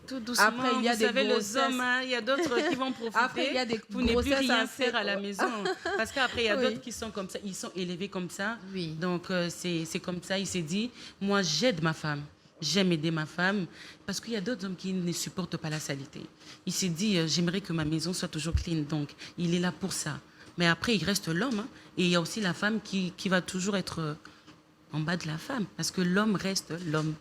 Speaker 10: Tout doucement, après, il y a vous savez, les hommes, hein, il y a d'autres qui vont profiter.
Speaker 7: Après, il y a des
Speaker 10: vous n'avez plus rien faire à la maison. Parce qu'après, il y a d'autres qui sont comme ça. Ils sont élevés comme ça.
Speaker 7: Oui.
Speaker 10: Donc, c'est comme ça. Il s'est dit, moi, j'aide ma femme. j'aime aider ma femme, parce qu'il y a d'autres hommes qui ne supportent pas la saleté. Il s'est dit, j'aimerais que ma maison soit toujours clean, donc il est là pour ça. Mais après, il reste l'homme, hein, et il y a aussi la femme qui va toujours être en bas de la femme, parce que l'homme reste l'homme.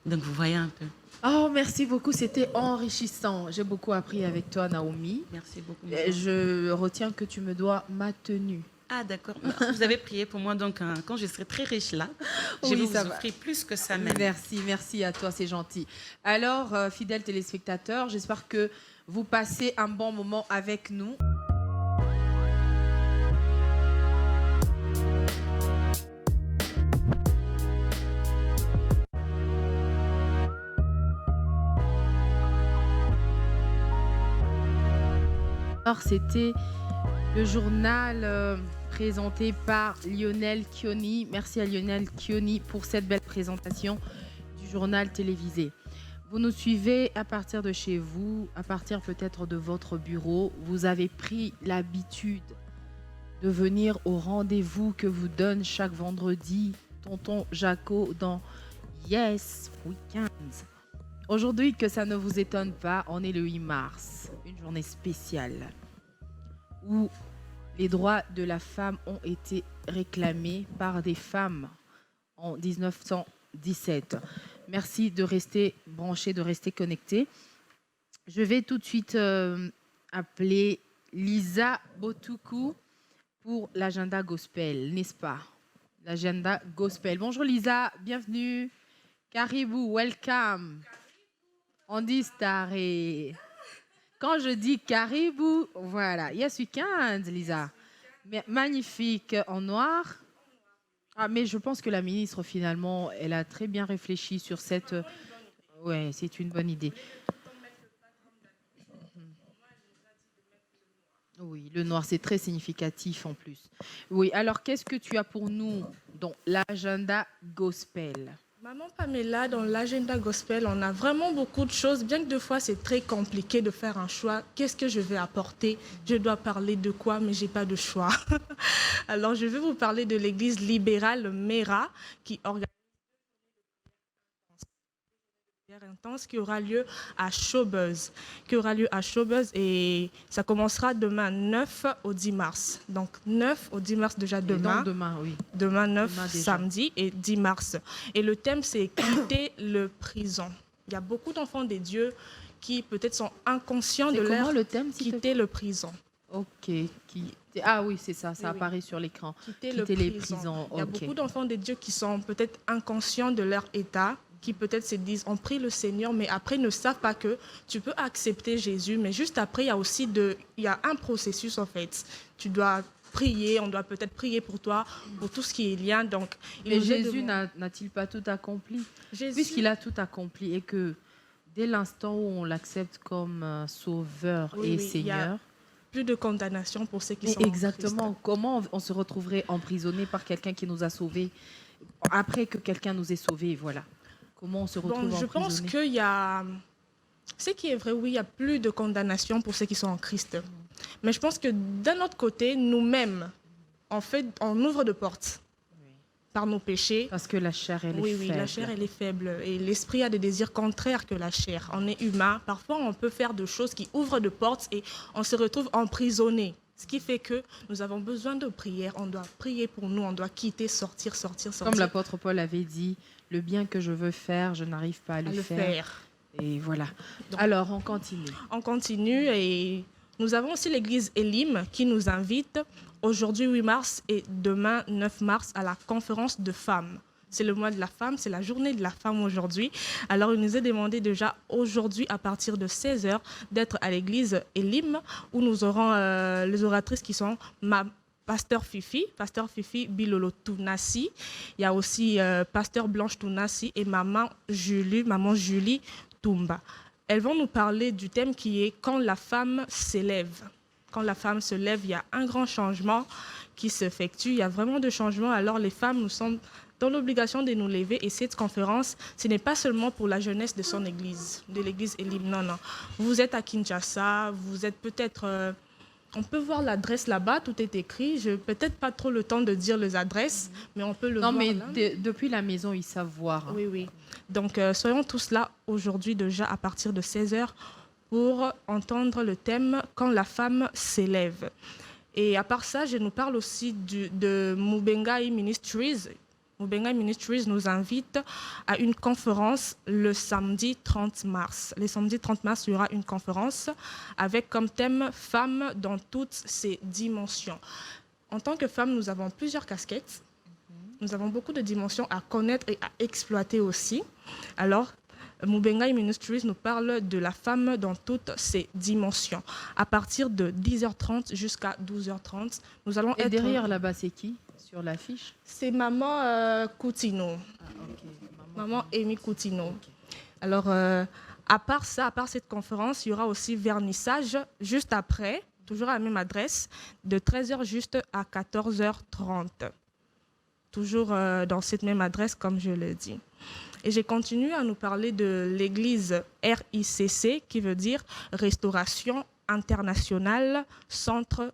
Speaker 10: Donc vous voyez un peu.
Speaker 7: Oh, merci beaucoup, c'était enrichissant. J'ai beaucoup appris avec toi, Naomi.
Speaker 10: Merci beaucoup.
Speaker 7: Je retiens que tu me dois ma tenue.
Speaker 10: Ah d'accord, vous avez prié pour moi, donc quand je serai très riche là, je vais vous offrir plus que ça même.
Speaker 7: Merci à toi, c'est gentil. Alors, fidèles téléspectateurs, j'espère que vous passez un bon moment avec nous. Alors, c'était le journal présenté par Lionel Kioni. Merci à Lionel Kioni pour cette belle présentation du journal télévisé. Vous nous suivez à partir de chez vous, à partir peut-être de votre bureau. Vous avez pris l'habitude de venir au rendez-vous que vous donne chaque vendredi Tonton Jaco dans Yes Weekends. Aujourd'hui, que ça ne vous étonne pas, on est le 8 mars, une journée spéciale où les droits de la femme ont été réclamés par des femmes en 1917. Merci de rester branchés, de rester connectés. Je vais tout de suite appeler Lisa Botuku pour l'agenda gospel, n'est-ce pas? L'agenda gospel. Bonjour Lisa, bienvenue. Caribou, welcome. On dit staré. Quand je dis caribou, voilà. Yes weekend, Lisa. Magnifique en noir. Ah, mais je pense que la ministre, finalement, elle a très bien réfléchi sur cette... Ouais, c'est une bonne idée. Oui, le noir, c'est très significatif en plus. Oui, alors qu'est-ce que tu as pour nous dans l'agenda gospel?
Speaker 6: Maman Pamela, dans l'agenda gospel, on a vraiment beaucoup de choses, bien que des fois c'est très compliqué de faire un choix. Qu'est-ce que je vais apporter? Je dois parler de quoi, mais je n'ai pas de choix. Alors je vais vous parler de l'église libérale Mera qui organise intense qui aura lieu à Chaubeuse, et ça commencera demain 9 au 10 mars. Donc 9 au 10 mars déjà demain.
Speaker 7: Demain, oui.
Speaker 6: Demain 9 samedi et 10 mars. Et le thème c'est quitter le prison. Il y a beaucoup d'enfants des dieux qui peut-être sont inconscients de leur
Speaker 7: le thème,
Speaker 6: quitter le prison.
Speaker 7: Ok. Ah oui, c'est ça, ça apparaît sur l'écran.
Speaker 6: Quitter les prisons. Il y a beaucoup d'enfants des dieux qui sont peut-être inconscients de leur état, qui peut-être se disent, on prie le Seigneur, mais après ne savent pas que tu peux accepter Jésus. Mais juste après, il y a un processus en fait. Tu dois prier, on doit peut-être prier pour toi, pour tout ce qui est lien. Donc,
Speaker 7: mais Jésus n'a-t-il pas tout accompli? Puisqu'il a tout accompli et que dès l'instant où on l'accepte comme sauveur et Seigneur,
Speaker 6: plus de condamnation pour ceux qui sont
Speaker 7: exactement.
Speaker 6: en Christ.
Speaker 7: Comment on se retrouverait emprisonné par quelqu'un qui nous a sauvés après que quelqu'un nous ait sauvés, voilà. Comment on se retrouve emprisonné?
Speaker 6: Je pense qu'il y a... Ce qui est vrai, oui, il n'y a plus de condamnation pour ceux qui sont en Christ. Mais je pense que d'un autre côté, nous-mêmes, on ouvre de portes par nos péchés.
Speaker 7: Parce que la chair, elle est faible. Oui,
Speaker 6: la chair, elle est faible. Et l'esprit a des désirs contraires que la chair. On est humain. Parfois, on peut faire des choses qui ouvrent de portes et on se retrouve emprisonné. Ce qui fait que nous avons besoin de prière. On doit prier pour nous. On doit quitter, sortir.
Speaker 7: Comme l'apôtre Paul avait dit, le bien que je veux faire, je n'arrive pas à le faire. Et voilà. Donc, alors, on continue.
Speaker 6: On continue et nous avons aussi l'église Elim qui nous invite aujourd'hui 8 mars et demain 9 mars à la conférence de femmes. C'est le mois de la femme, c'est la journée de la femme aujourd'hui. Alors, il nous est demandé déjà aujourd'hui à partir de 16h d'être à l'église Elim où nous aurons les oratrices qui sont Pasteur Fifi Bilolo Tounassi. Il y a aussi Pasteur Blanche Tounassi et Maman Julie Toumba. Elles vont nous parler du thème qui est « Quand la femme s'élève ». Quand la femme se lève, il y a un grand changement qui s'effectue. Il y a vraiment de changements. Alors les femmes, nous sommes dans l'obligation de nous lever. Et cette conférence, ce n'est pas seulement pour la jeunesse de son église, de l'église Elim. Non. Vous êtes à Kinshasa, vous êtes peut-être On peut voir l'adresse là-bas, tout est écrit. Je n'ai peut-être pas trop le temps de dire les adresses, mais on peut le voir.
Speaker 7: Non, mais
Speaker 6: là.
Speaker 7: depuis la maison, ils savent voir. Hein.
Speaker 6: Oui, oui. Donc, soyons tous là aujourd'hui déjà à partir de 16h pour entendre le thème « Quand la femme s'élève ». Et à part ça, je nous parle aussi de Mubengai Ministries. Mubengai Ministries nous invite à une conférence le samedi 30 mars. Le samedi 30 mars, il y aura une conférence avec comme thème « Femmes dans toutes ses dimensions ». En tant que femme, nous avons plusieurs casquettes. Nous avons beaucoup de dimensions à connaître et à exploiter aussi. Alors, Mubengai Ministries nous parle de la femme dans toutes ses dimensions. À partir de 10h30 jusqu'à 12h30, nous allons
Speaker 7: Et derrière là-bas, c'est qui sur l'affiche?
Speaker 6: C'est Maman Coutinho. Maman Amy Coutinho. Alors, à part ça, à part cette conférence, il y aura aussi vernissage juste après, toujours à la même adresse, de 13h juste à 14h30. Toujours dans cette même adresse, comme je le dis. Et j'ai continué à nous parler de l'église RICC, qui veut dire Restauration Internationale Centre.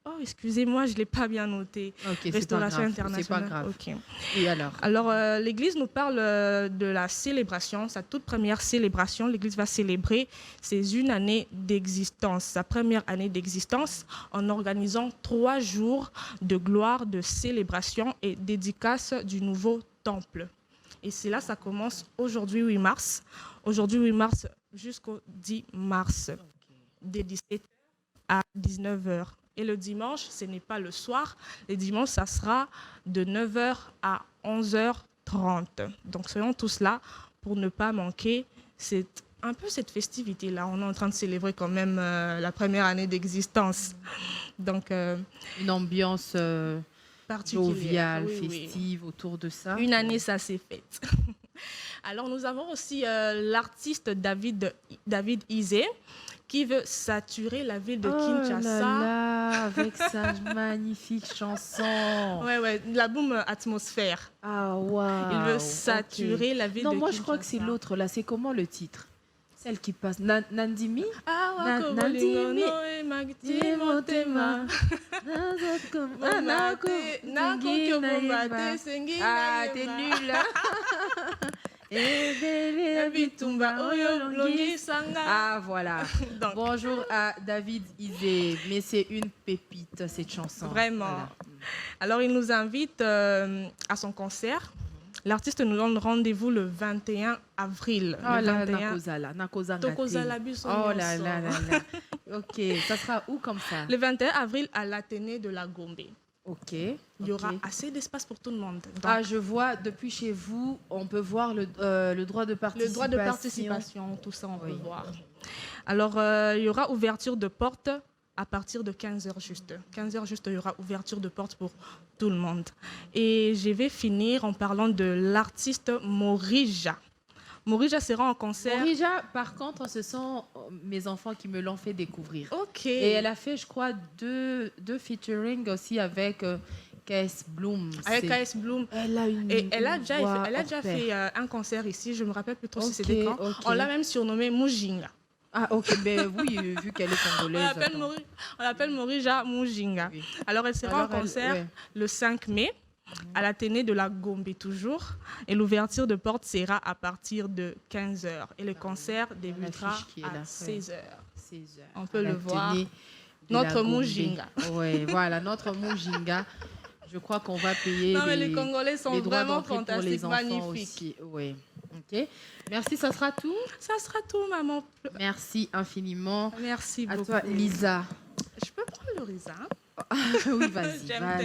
Speaker 6: Oh, excusez-moi, je ne l'ai pas bien noté.
Speaker 7: Okay,
Speaker 6: Restauration
Speaker 7: c'est pas grave.
Speaker 6: Okay.
Speaker 7: Et alors?
Speaker 6: Alors, l'église nous parle de la célébration, sa toute première célébration. L'église va célébrer ses 1 année d'existence, sa première année d'existence, en organisant 3 jours de gloire, de célébration et dédicace du nouveau temple. Et c'est là, ça commence aujourd'hui 8 mars. Aujourd'hui 8 mars jusqu'au 10 mars, de 17h à 19h. Et le dimanche, ce n'est pas le soir. Le dimanche, ça sera de 9h à 11h30. Donc, soyons tous là pour ne pas manquer un peu cette festivité-là. On est en train de célébrer quand même la première année d'existence. Donc,
Speaker 7: une ambiance joviale,
Speaker 6: oui,
Speaker 7: festive autour de ça.
Speaker 6: Une année, ça s'est fait. Alors, nous avons aussi l'artiste David Izé, qui veut saturer la ville de Kinshasa.
Speaker 7: Là, avec sa magnifique chanson.
Speaker 6: Ouais, la boom atmosphère.
Speaker 7: Ah, waouh.
Speaker 6: Il veut saturer la ville de Kinshasa.
Speaker 7: Non, moi, je crois que c'est l'autre, là. C'est comment le titre? Celle qui passe. Nandimi?
Speaker 6: Ah, Nandimi.
Speaker 7: Ah, t'es nulle. Ah, voilà. Donc, bonjour à David Izé. Mais c'est une pépite, cette chanson.
Speaker 6: Vraiment.
Speaker 7: Voilà.
Speaker 6: Alors, il nous invite à son concert. L'artiste nous donne rendez-vous le 21 avril.
Speaker 7: Oh
Speaker 6: le
Speaker 7: là,
Speaker 6: 21...
Speaker 7: Tokozala. Oh là là là là. Ok, ça sera où comme ça?
Speaker 6: Le 21 avril à l'Athénée de la Gombe.
Speaker 7: Ok.
Speaker 6: Il y aura assez d'espace pour tout le monde. Donc,
Speaker 7: ah, je vois, depuis chez vous, on peut voir le droit de participation.
Speaker 6: Le droit de participation, tout ça, on peut voir. Alors, il y aura ouverture de porte à partir de 15h juste. 15h juste, il y aura ouverture de porte pour tout le monde. Et je vais finir en parlant de l'artiste Morija. Morija sera en concert.
Speaker 7: Morija, par contre, ce sont mes enfants qui me l'ont fait découvrir.
Speaker 6: Ok.
Speaker 7: Et elle a fait, je crois, deux featuring aussi avec KS Bloom.
Speaker 6: Avec KS Bloom. Elle a déjà fait un concert ici. Je ne me rappelle plus trop si c'était quand. Okay. On l'a même surnommée Mujinga.
Speaker 7: Ah, ok, ben oui, vu qu'elle est congolaise.
Speaker 6: On l'appelle Morija Mujinga. Oui. Alors, elle sera en concert le 5 mai. À l'Athénée de la Gombe toujours. Et l'ouverture de porte sera à partir de 15h. Et le concert débutera à 16h. On peut le voir. Notre Mujinga.
Speaker 7: Oui, voilà, notre Mujinga. Je crois qu'on va payer
Speaker 6: les Congolais sont vraiment fantastiques,
Speaker 7: magnifiques. Aussi. Oui. Ok. Merci, ça sera tout?
Speaker 6: Ça sera tout, maman.
Speaker 7: Merci infiniment.
Speaker 6: Merci beaucoup.
Speaker 7: À toi, Lisa.
Speaker 6: Je peux prendre le raisin?
Speaker 7: Oui, vas-y, ma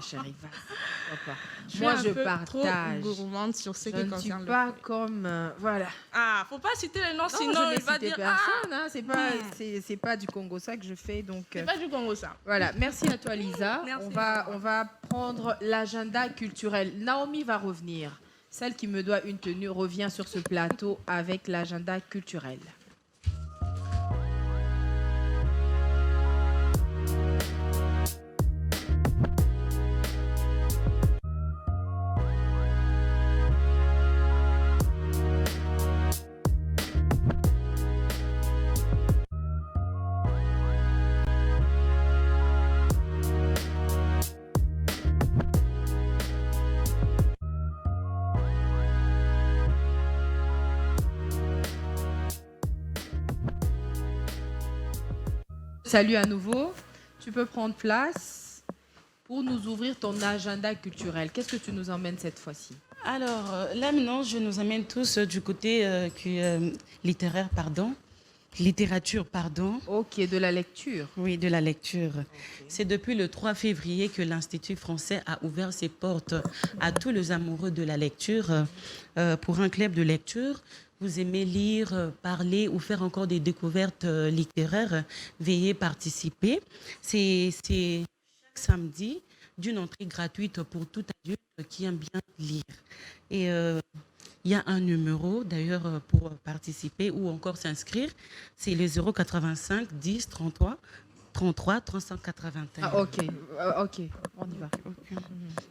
Speaker 7: chérie, vas-y. Moi, je partage.
Speaker 6: Trop gourmande sur ce qui concerne.
Speaker 7: Je ne suis pas comme... voilà.
Speaker 6: Ah, faut pas citer les noms, sinon il va dire...
Speaker 7: personne, hein, c'est pas du Congo ça que je fais, donc...
Speaker 6: C'est pas du Congo ça.
Speaker 7: Voilà, merci à toi, Lisa.
Speaker 6: Merci.
Speaker 7: On va prendre l'agenda culturel. Naomi va revenir. Celle qui me doit une tenue revient sur ce plateau avec l'agenda culturel. salue à nouveau. Tu peux prendre place pour nous ouvrir ton agenda culturel. Qu'est-ce que tu nous emmènes cette fois-ci?
Speaker 10: Alors, là maintenant, je nous amène tous du côté littéraire, littérature, pardon.
Speaker 7: Ok, de la lecture.
Speaker 10: Oui, de la lecture. Okay. C'est depuis le 3 février que l'Institut français a ouvert ses portes à tous les amoureux de la lecture pour un club de lecture. Vous aimez lire, parler ou faire encore des découvertes littéraires, veuillez participer. C'est chaque samedi d'une entrée gratuite pour tout adulte qui aime bien lire. Et il y a un numéro d'ailleurs pour participer ou encore s'inscrire. C'est le 085 10 33 381.
Speaker 7: Ah, ok, on y va.
Speaker 10: Okay.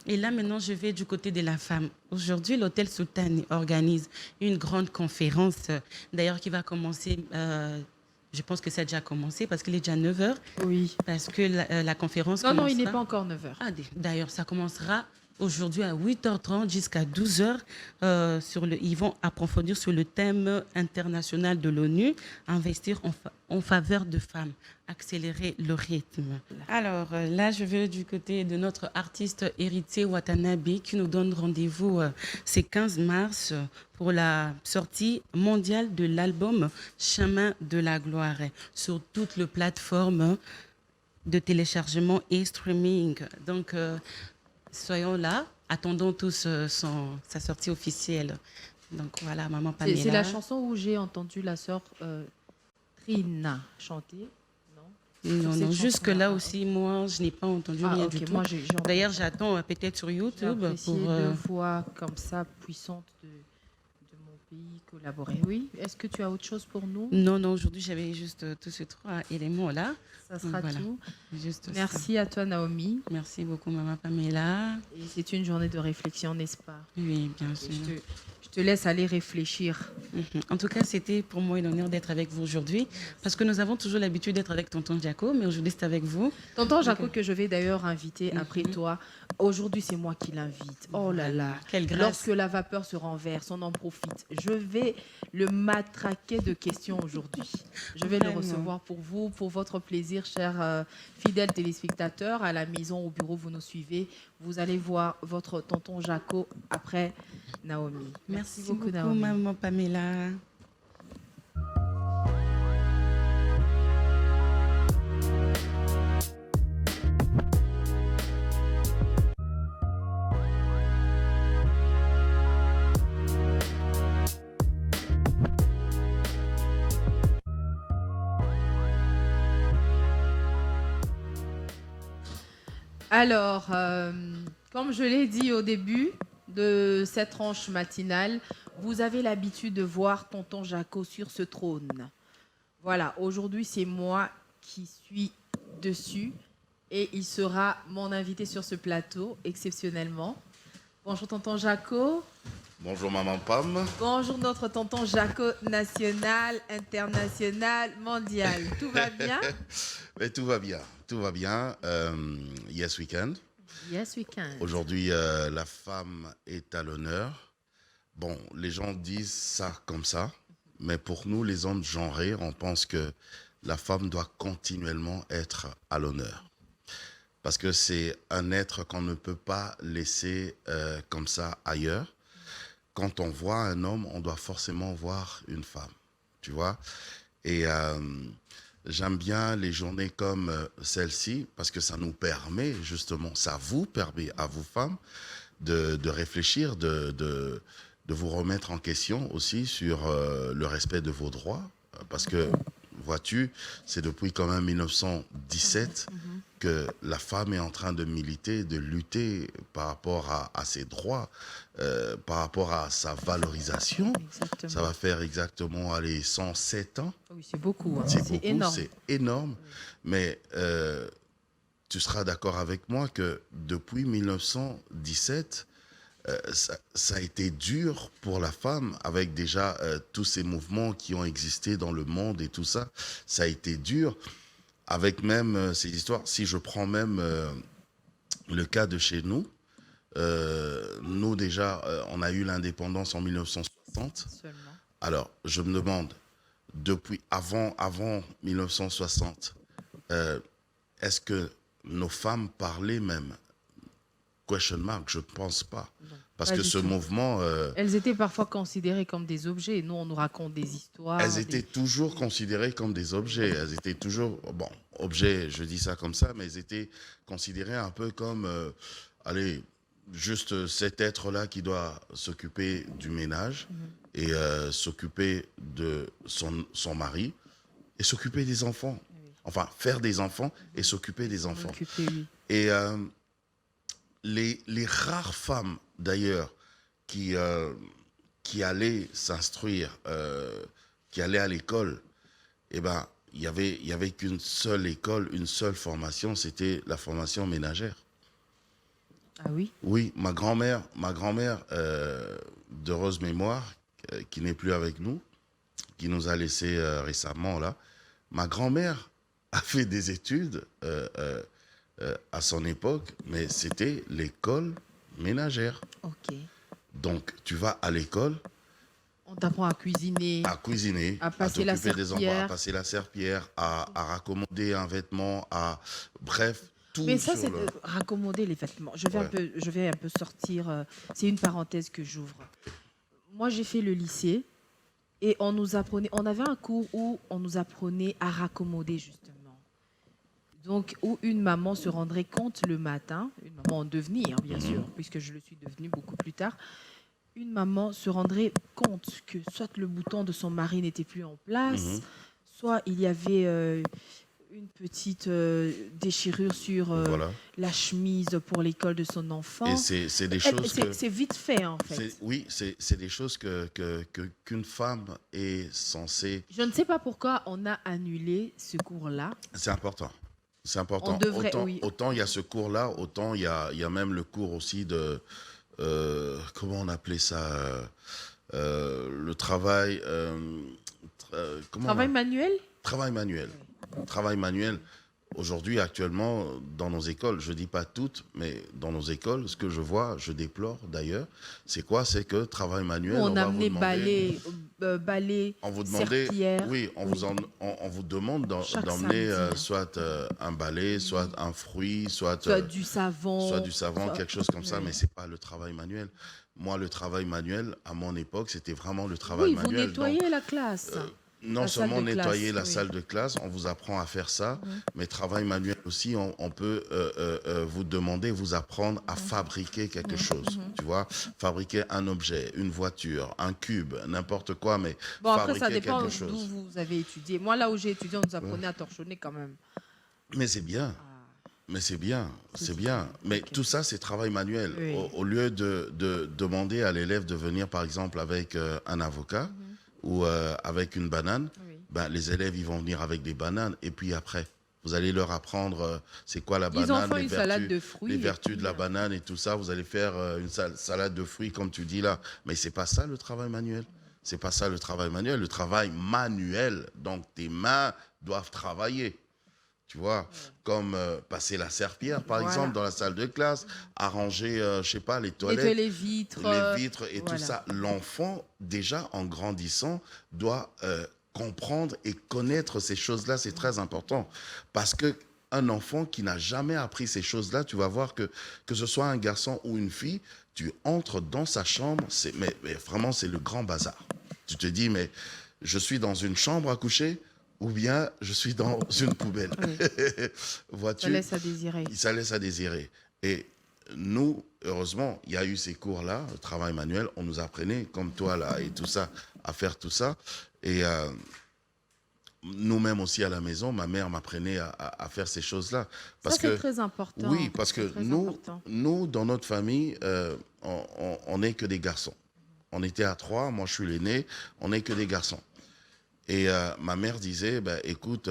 Speaker 10: Et là, maintenant, je vais du côté de la femme. Aujourd'hui, l'Hôtel Sultane organise une grande conférence, d'ailleurs, qui va commencer, je pense que ça a déjà commencé, parce qu'il est déjà 9h.
Speaker 7: Oui.
Speaker 10: Parce que la conférence
Speaker 7: commencera... Non, il n'est pas encore 9h.
Speaker 10: Ah, d'ailleurs, ça commencera aujourd'hui à 8h30 jusqu'à 12h. Ils vont approfondir sur le thème international de l'ONU, investir en faveur de femmes, accélérer le rythme. Alors là, je vais du côté de notre artiste Héritier Watanabe qui nous donne rendez-vous ce 15 mars pour la sortie mondiale de l'album Chemin de la gloire sur toutes les plateformes de téléchargement et streaming. Donc, soyons là, attendons tous sa sortie officielle. Donc voilà, maman Pamela.
Speaker 7: C'est la chanson où j'ai entendu la sœur Trina chanter, non?
Speaker 10: Non, jusque-là aussi, moi, je n'ai pas entendu rien du tout. D'ailleurs, j'attends peut-être sur YouTube.
Speaker 7: J'ai apprécié deux voix comme ça, puissantes de mon pays collaborer. Oui, est-ce que tu as autre chose pour nous?
Speaker 10: Non, aujourd'hui, j'avais juste tous ces 3 éléments-là.
Speaker 7: Ça sera voilà. Tout.
Speaker 10: Juste
Speaker 7: merci
Speaker 10: ça.
Speaker 7: À toi, Naomi.
Speaker 10: Merci beaucoup, maman Pamela.
Speaker 7: Et c'est une journée de réflexion, n'est-ce pas?
Speaker 10: Oui, bien sûr.
Speaker 7: Je te laisse aller réfléchir.
Speaker 10: En tout cas, c'était pour moi un honneur d'être avec vous aujourd'hui, parce que nous avons toujours l'habitude d'être avec tonton Jaco, mais aujourd'hui, c'est avec vous.
Speaker 7: Tonton Jaco, que je vais d'ailleurs inviter après toi. Aujourd'hui, c'est moi qui l'invite. Oh là là.
Speaker 10: Quelle grâce.
Speaker 7: Lorsque la vapeur se renverse, on en profite. Je vais le matraquer de questions aujourd'hui. Je vais le recevoir pour vous, pour votre plaisir, chers fidèles téléspectateurs. À la maison, au bureau, vous nous suivez. Vous allez voir votre tonton Jaco après Naomi.
Speaker 10: Merci beaucoup, Naomi. Maman Pamela.
Speaker 7: Alors, comme je l'ai dit au début de cette tranche matinale, vous avez l'habitude de voir tonton Jaco sur ce trône. Voilà, aujourd'hui, c'est moi qui suis dessus et il sera mon invité sur ce plateau, exceptionnellement. Bonjour tonton Jaco.
Speaker 11: Bonjour maman Pam.
Speaker 7: Bonjour notre tonton Jaco national, international, mondial. Tout va bien?
Speaker 11: Mais tout va bien, tout va bien. Yes Weekend.
Speaker 7: Yes Weekend.
Speaker 11: Aujourd'hui, la femme est à l'honneur. Bon, les gens disent ça comme ça, mais pour nous, les hommes genrés, on pense que la femme doit continuellement être à l'honneur. Parce que c'est un être qu'on ne peut pas laisser comme ça ailleurs. Quand on voit un homme, on doit forcément voir une femme, tu vois. Et j'aime bien les journées comme celle-ci parce que ça nous permet justement, ça vous permet à vous femmes de réfléchir, de vous remettre en question aussi sur le respect de vos droits. Parce que, vois-tu, c'est depuis quand même 1917 que la femme est en train de militer, de lutter par rapport à ses droits, par rapport à sa valorisation.
Speaker 7: Exactement.
Speaker 11: Ça va faire exactement 107 ans.
Speaker 7: Oui, c'est beaucoup. Hein.
Speaker 11: C'est
Speaker 7: énorme.
Speaker 11: C'est énorme. Oui. Mais tu seras d'accord avec moi que depuis 1917, ça a été dur pour la femme, avec déjà tous ces mouvements qui ont existé dans le monde et tout ça. Ça a été dur, avec même ces histoires. Si je prends même le cas de chez nous, nous déjà, on a eu l'indépendance en 1960.
Speaker 7: Seulement.
Speaker 11: Alors, je me demande, depuis avant 1960, Est-ce que nos femmes parlaient même? Question mark, je ne pense pas.
Speaker 7: Non,
Speaker 11: parce
Speaker 7: pas
Speaker 11: que
Speaker 7: du
Speaker 11: ce
Speaker 7: tout.
Speaker 11: mouvement...
Speaker 7: Elles étaient parfois considérées comme des objets. Nous, on nous raconte des histoires.
Speaker 11: elles étaient toujours considérées comme des objets. Elles étaient toujours... Bon, objets, je dis ça comme ça, mais elles étaient considérées un peu comme... allez, juste cet être-là qui doit s'occuper du ménage et s'occuper de son mari et s'occuper des enfants. Enfin, faire des enfants et s'occuper des enfants. Et les rares femmes, d'ailleurs, qui allaient s'instruire, qui allaient à l'école, eh ben, il y avait qu'une seule école, une seule formation, c'était la formation ménagère.
Speaker 7: Ah oui?
Speaker 11: Oui, ma grand-mère d'heureuse mémoire, qui n'est plus avec nous, qui nous a laissés récemment là, ma grand-mère a fait des études à son époque, mais c'était l'école ménagère.
Speaker 7: Ok.
Speaker 11: Donc, tu vas à l'école.
Speaker 7: On t'apprend à cuisiner.
Speaker 11: À cuisiner,
Speaker 7: à passer la
Speaker 11: t'occuper des enfants, à
Speaker 7: serpillière.
Speaker 11: passer la serpillière, à raccommoder un vêtement, bref, tout.
Speaker 7: Mais ça,
Speaker 11: sur
Speaker 7: c'est
Speaker 11: le...
Speaker 7: de raccommoder les vêtements. Je vais un peu sortir. C'est une parenthèse que j'ouvre. Moi, j'ai fait le lycée et on avait un cours où on nous apprenait à raccommoder, justement. Donc, où une maman se rendrait compte le matin, une maman en devenir, bien sûr, puisque je le suis devenue beaucoup plus tard, une maman se rendrait compte que soit le bouton de son mari n'était plus en place, soit il y avait une petite déchirure sur la chemise pour l'école de son enfant.
Speaker 11: Et c'est des choses
Speaker 7: c'est vite fait, en fait.
Speaker 11: Oui, c'est des choses qu'une femme est censée...
Speaker 7: Je ne sais pas pourquoi on a annulé ce cours-là.
Speaker 11: C'est important. C'est important.
Speaker 7: On devrait,
Speaker 11: autant il y a ce cours-là, autant il y a même le cours aussi de... comment on appelait ça le travail...
Speaker 7: travail manuel?
Speaker 11: Travail manuel. Travail manuel. Aujourd'hui, actuellement, dans nos écoles, je ne dis pas toutes, mais dans nos écoles, ce que je vois, je déplore d'ailleurs, c'est quoi? C'est que travail manuel...
Speaker 7: On a amené balai,
Speaker 11: on vous demandait,
Speaker 7: serpillière.
Speaker 11: oui, on vous demande d'emmener soit un balai, soit un fruit, soit
Speaker 7: du savon,
Speaker 11: quelque chose comme ça, mais c'est pas le travail manuel. Moi, le travail manuel, à mon époque, c'était vraiment le travail manuel.
Speaker 7: Oui, vous nettoyez la classe.
Speaker 11: Non seulement nettoyer la salle de classe, on vous apprend à faire ça, mais travail manuel aussi, on peut vous demander, vous apprendre à fabriquer quelque chose, tu vois, fabriquer un objet, une voiture, un cube, n'importe quoi, mais
Speaker 7: après, ça
Speaker 11: fabriquer
Speaker 7: dépend
Speaker 11: quelque chose.
Speaker 7: d'où vous avez étudié. Moi, là où j'ai étudié, on nous apprenait à torchonner quand même.
Speaker 11: Mais c'est bien. Mais c'est bien, c'est bien. Mais tout ça, c'est travail manuel.
Speaker 7: Oui.
Speaker 11: Au lieu de demander à l'élève de venir, par exemple, avec un avocat, ou avec une banane, ben, les élèves ils vont venir avec des bananes et puis après vous allez leur apprendre c'est quoi la banane, les vertus de la banane et tout ça. Vous allez faire une salade de fruits comme tu dis là, mais c'est pas ça le travail manuel. C'est pas ça le travail manuel. Le travail manuel, donc tes mains doivent travailler. Tu vois, comme passer la serpillière, par exemple, dans la salle de classe, arranger, je sais pas, les toilettes,
Speaker 7: les vitres
Speaker 11: et tout ça. L'enfant, déjà, en grandissant, doit comprendre et connaître ces choses-là. C'est très important. Parce qu'un enfant qui n'a jamais appris ces choses-là, tu vas voir que ce soit un garçon ou une fille, tu entres dans sa chambre, mais vraiment, c'est le grand bazar. Tu te dis, mais je suis dans une chambre à coucher, ou bien je suis dans une poubelle. Vois-tu?
Speaker 7: Ça laisse à désirer.
Speaker 11: Ça laisse à désirer. Et nous, heureusement, il y a eu ces cours-là, le travail manuel, on nous apprenait, comme toi là, et tout ça, à faire tout ça. Et nous-mêmes aussi à la maison, ma mère m'apprenait à faire ces choses-là.
Speaker 7: Ça, c'est très important.
Speaker 11: Oui, parce que nous, dans notre famille, on n'est que des garçons. On était à 3, moi je suis l'aîné, on n'est que des garçons. Et ma mère disait, écoute,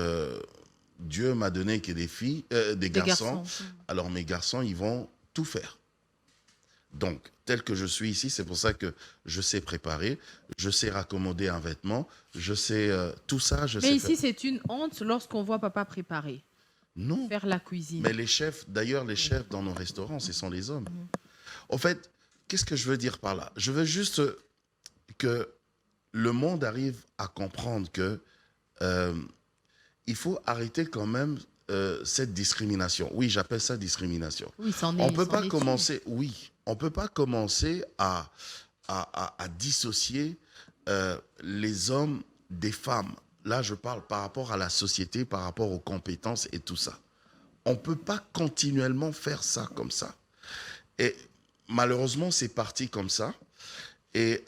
Speaker 11: Dieu m'a donné que des garçons. Alors mes garçons, ils vont tout faire. Donc, tel que je suis ici, c'est pour ça que je sais préparer, je sais raccommoder un vêtement, je sais tout ça.
Speaker 7: Mais ici, c'est une honte lorsqu'on voit papa préparer.
Speaker 11: Non.
Speaker 7: Faire la cuisine.
Speaker 11: Mais les chefs, d'ailleurs, les chefs dans nos restaurants, ce sont les hommes. En fait, qu'est-ce que je veux dire par là? Je veux juste que le monde arrive à comprendre que il faut arrêter quand même cette discrimination. Oui, j'appelle ça discrimination.
Speaker 7: Oui, c'en
Speaker 11: On
Speaker 7: est.
Speaker 11: peut
Speaker 7: c'en
Speaker 11: pas
Speaker 7: est
Speaker 11: commencer. Oui, on peut pas commencer à dissocier les hommes des femmes. Là, je parle par rapport à la société, par rapport aux compétences et tout ça. On peut pas continuellement faire ça comme ça. Et malheureusement, c'est parti comme ça. Et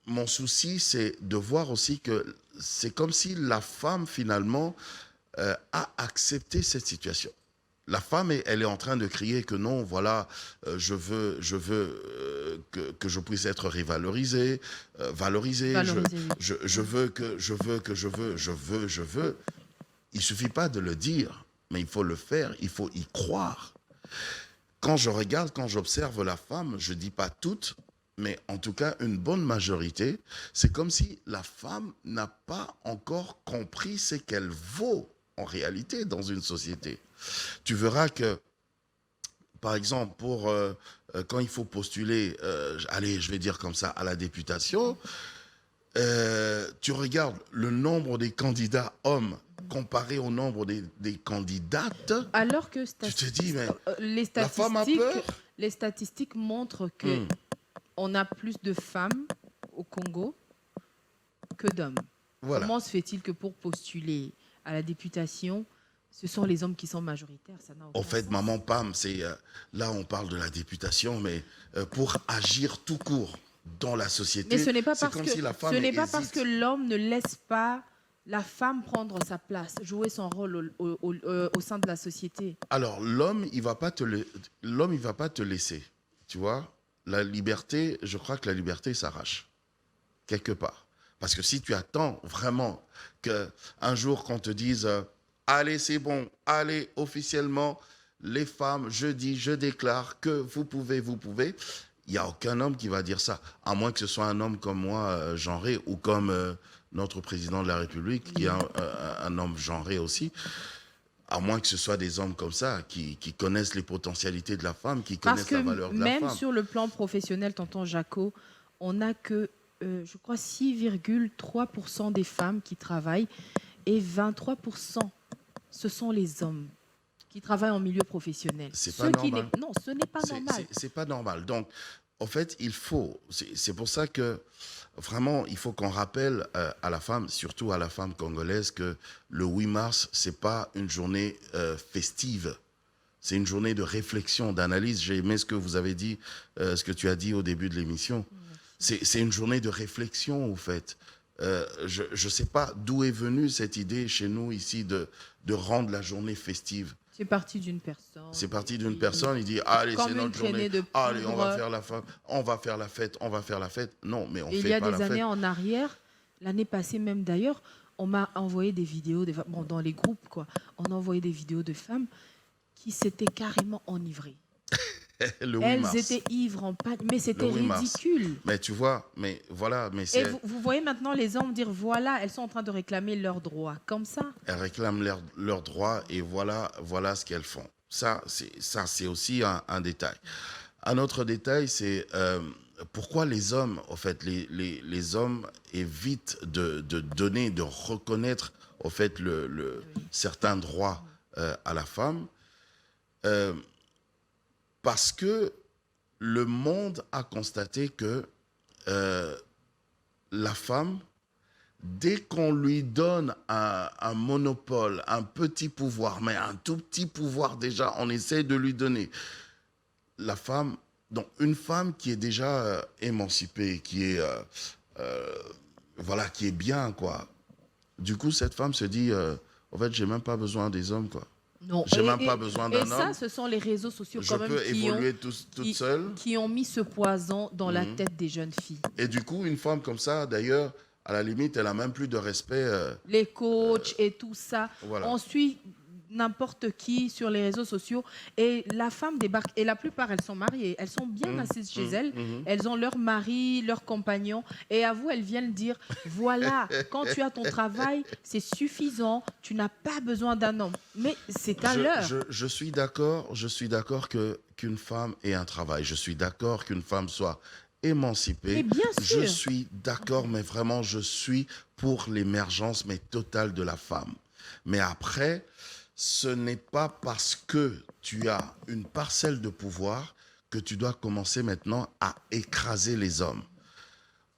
Speaker 11: mon souci, c'est de voir aussi que c'est comme si la femme, finalement, a accepté cette situation. La femme, elle est en train de crier que non, voilà, je veux que je puisse être révalorisée, valorisée. Je veux. Il suffit pas de le dire, mais il faut le faire, il faut y croire. Quand je regarde, quand j'observe la femme, je dis pas toutes, mais en tout cas une bonne majorité, c'est comme si la femme n'a pas encore compris ce qu'elle vaut en réalité dans une société. Tu verras que, par exemple, quand il faut postuler, allez, je vais dire comme ça, à la députation, tu regardes le nombre des candidats hommes comparé au nombre des candidates.
Speaker 7: Alors que
Speaker 11: tu te dis, mais
Speaker 7: la
Speaker 11: femme a peur.
Speaker 7: Les statistiques montrent que on a plus de femmes au Congo que d'hommes.
Speaker 11: Voilà.
Speaker 7: Comment se fait-il que pour postuler à la députation, ce sont les hommes qui sont majoritaires? Ça n'a aucun
Speaker 11: En fait,
Speaker 7: sens.
Speaker 11: maman Pam, là on parle de la députation, mais pour agir tout court dans la société,
Speaker 7: Mais ce n'est pas
Speaker 11: c'est
Speaker 7: parce
Speaker 11: comme
Speaker 7: que
Speaker 11: si la femme
Speaker 7: parce que l'homme ne laisse pas la femme prendre sa place, jouer son rôle au sein de la société.
Speaker 11: Alors l'homme, il va pas te laisser, tu vois. La liberté, je crois que la liberté s'arrache quelque part, parce que si tu attends vraiment que un jour qu'on te dise allez, c'est bon, allez, officiellement, les femmes, je déclare que vous pouvez. Il n'y a aucun homme qui va dire ça, à moins que ce soit un homme comme moi, genré, ou comme notre président de la République, qui est un homme genré aussi. À moins que ce soit des hommes comme ça, qui connaissent les potentialités de la femme, qui connaissent la valeur de la femme.
Speaker 7: Même sur le plan professionnel, tonton Jaco, on n'a que, je crois, 6,3% des femmes qui travaillent et 23%. Ce sont les hommes qui travaillent en milieu professionnel.
Speaker 11: C'est pas normal.
Speaker 7: Non, ce n'est pas normal.
Speaker 11: C'est pas normal. Donc, en fait, c'est pour ça que vraiment, il faut qu'on rappelle à la femme, surtout à la femme congolaise, que le 8 mars, c'est pas une journée festive. C'est une journée de réflexion, d'analyse. J'ai aimé ce que vous avez dit, ce que tu as dit au début de l'émission. C'est une journée de réflexion, au fait. Je ne sais pas d'où est venue cette idée chez nous ici de rendre la journée festive.
Speaker 7: C'est parti d'une personne.
Speaker 11: C'est parti d'une personne, il dit allez, c'est notre journée. Allez, on va faire la fête, on va faire la fête. Non, mais on fait pas la fête.
Speaker 7: Il y a des années en arrière, l'année passée même d'ailleurs, on m'a envoyé des vidéos dans les groupes quoi. On a envoyé des vidéos de femmes qui s'étaient carrément enivrées. Elles étaient ivres en pâte, mais c'était ridicule.
Speaker 11: Mais tu vois, mais voilà, mais c'est.
Speaker 7: Et vous voyez maintenant les hommes dire voilà, elles sont en train de réclamer leurs droits, comme ça.
Speaker 11: Elles réclament leurs droits et voilà ce qu'elles font. Ça c'est aussi un détail. Un autre détail, c'est pourquoi les hommes, en fait, les hommes évitent de donner, de reconnaître, en fait, certains droits à la femme. Parce que le monde a constaté que la femme, dès qu'on lui donne un monopole, un petit pouvoir, mais un tout petit pouvoir déjà, on essaie de lui donner. La femme, donc une femme qui est déjà émancipée, qui est bien, quoi. Du coup, cette femme se dit, en fait, j'ai même pas besoin des hommes, quoi.
Speaker 7: Non.
Speaker 11: J'ai même pas besoin d'un homme.
Speaker 7: Et ça, ce sont les réseaux sociaux quand même qui ont mis ce poison dans la tête des jeunes filles.
Speaker 11: Et du coup, une femme comme ça, d'ailleurs, à la limite, elle a même plus de respect.
Speaker 7: Les coachs et tout ça.
Speaker 11: Voilà.
Speaker 7: On suit n'importe qui sur les réseaux sociaux et la femme débarque. Et la plupart, elles sont mariées. Elles sont bien assises chez elles. Elles ont leur mari, leur compagnon. Et à vous, elles viennent dire, voilà, quand tu as ton travail, c'est suffisant. Tu n'as pas besoin d'un homme. Mais c'est à l'heure.
Speaker 11: Je suis d'accord qu'une femme ait un travail. Je suis d'accord qu'une femme soit émancipée.
Speaker 7: Mais bien sûr.
Speaker 11: Je suis d'accord, mais vraiment, je suis pour l'émergence, mais totale de la femme. Mais après, ce n'est pas parce que tu as une parcelle de pouvoir que tu dois commencer maintenant à écraser les hommes.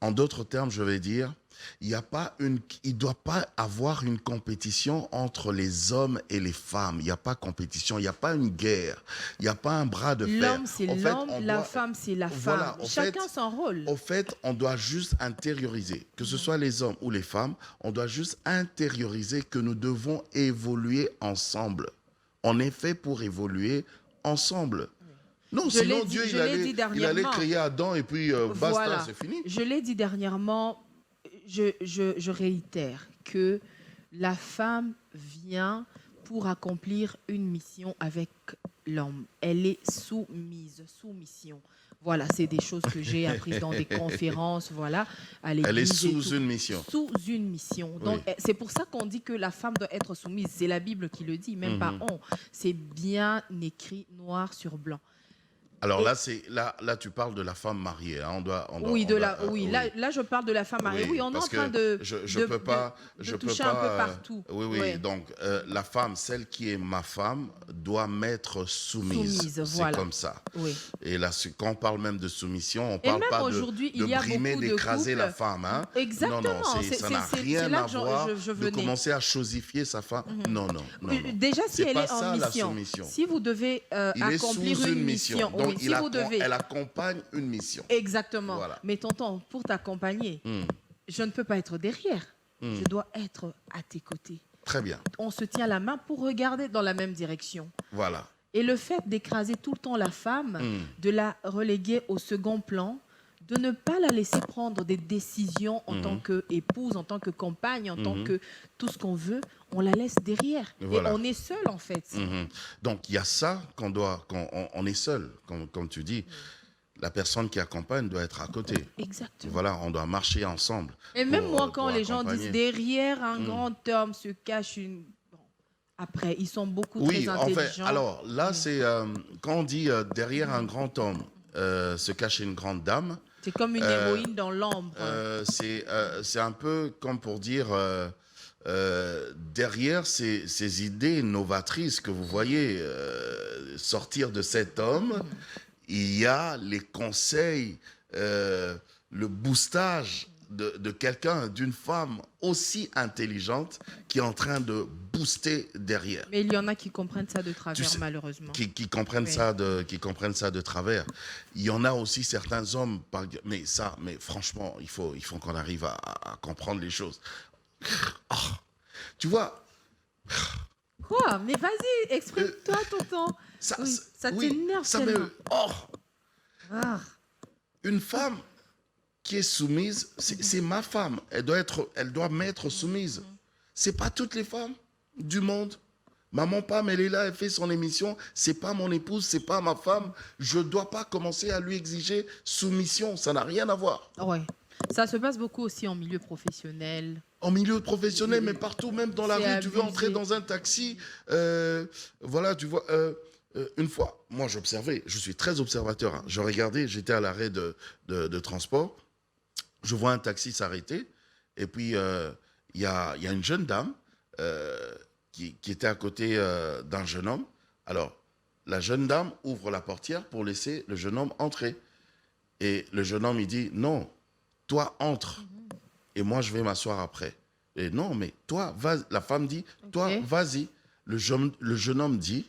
Speaker 11: En d'autres termes, je vais dire, il ne doit pas avoir une compétition entre les hommes et les femmes. Il n'y a pas compétition, il n'y a pas une guerre, il n'y a pas un bras de fer.
Speaker 1: L'homme, c'est l'homme, la femme, c'est la femme. Chacun son rôle.
Speaker 11: Au fait, on doit juste intérioriser, que ce soit les hommes ou les femmes, on doit juste intérioriser que nous devons évoluer ensemble. On est fait pour évoluer ensemble. Non, sinon Dieu, il allait créer Adam et puis basta,
Speaker 1: voilà.
Speaker 11: C'est fini.
Speaker 1: Je l'ai dit dernièrement, je réitère que la femme vient pour accomplir une mission avec l'homme. Elle est soumission. Voilà, c'est des choses que j'ai apprises dans des conférences, voilà, à l'église.
Speaker 11: Elle est sous une mission.
Speaker 1: Sous une mission. Donc, c'est pour ça qu'on dit que la femme doit être soumise. C'est la Bible qui le dit, même pas on. C'est bien écrit noir sur blanc.
Speaker 11: Alors là, tu parles de la femme mariée. Hein.
Speaker 1: Là, je parle de la femme mariée. Oui, on est en train de toucher un peu partout.
Speaker 11: Oui. Donc, la femme, celle qui est ma femme, doit m'être soumise. C'est comme ça.
Speaker 1: Oui.
Speaker 11: Et là, quand on parle même de soumission, on ne parle pas de brimer, d'écraser la femme. Hein.
Speaker 1: Exactement.
Speaker 11: Non, ça n'a rien à voir de commencer à chosifier sa femme. Non.
Speaker 1: Déjà, si elle est en
Speaker 11: mission,
Speaker 1: si vous devez accomplir une mission,
Speaker 11: elle accompagne une mission.
Speaker 1: Exactement. Voilà. Mais tonton, pour t'accompagner, je ne peux pas être derrière. Je dois être à tes côtés.
Speaker 11: Très bien.
Speaker 1: On se tient la main pour regarder dans la même direction.
Speaker 11: Voilà.
Speaker 1: Et le fait d'écraser tout le temps la femme, de la reléguer au second plan, de ne pas la laisser prendre des décisions en tant qu'épouse, en tant que compagne, en tant que tout ce qu'on veut, on la laisse derrière. Voilà. Et on est seul, en fait.
Speaker 11: Donc, il y a ça on est seul, comme tu dis. La personne qui accompagne doit être à côté.
Speaker 1: Exactement.
Speaker 11: Voilà, on doit marcher ensemble.
Speaker 1: Et même moi, quand les gens disent derrière un grand homme se cache une... Bon, après, ils sont beaucoup très intelligents.
Speaker 11: En fait, alors là, c'est quand on dit derrière un grand homme se cache une grande dame.
Speaker 1: C'est comme une héroïne dans l'ombre.
Speaker 11: C'est un peu comme pour dire... derrière ces idées novatrices que vous voyez sortir de cet homme, il y a les conseils, le boostage de quelqu'un, d'une femme aussi intelligente qui est en train de booster derrière.
Speaker 1: Mais il y en a qui comprennent ça de travers, malheureusement.
Speaker 11: Qui comprennent ça de travers. Il y en a aussi certains hommes, mais franchement, il faut qu'on arrive à comprendre les choses. Oh, tu vois.
Speaker 1: Quoi? Mais vas-y, exprime-toi, tonton. Ça t'énerve tellement.
Speaker 11: Une femme qui est soumise, c'est ma femme. Elle doit m'être soumise. C'est pas toutes les femmes du monde. Maman Pam, elle est là, elle fait son émission. C'est pas mon épouse, c'est pas ma femme. Je dois pas commencer à lui exiger soumission. Ça n'a rien à voir.
Speaker 1: Ouais. Ça se passe beaucoup aussi en milieu professionnel.
Speaker 11: En milieu professionnel, mais partout, même dans la rue, abusé. Tu veux entrer dans un taxi, voilà, tu vois. Une fois, moi j'observais, je suis très observateur. Hein. Je regardais, j'étais à l'arrêt de transport, je vois un taxi s'arrêter, et puis il y a une jeune dame qui était à côté d'un jeune homme. Alors, la jeune dame ouvre la portière pour laisser le jeune homme entrer. Et le jeune homme, il dit, non, toi, entre. Et moi, je vais m'asseoir après. Et non, mais toi, vas. La femme dit, toi, vas-y. Le jeune homme dit,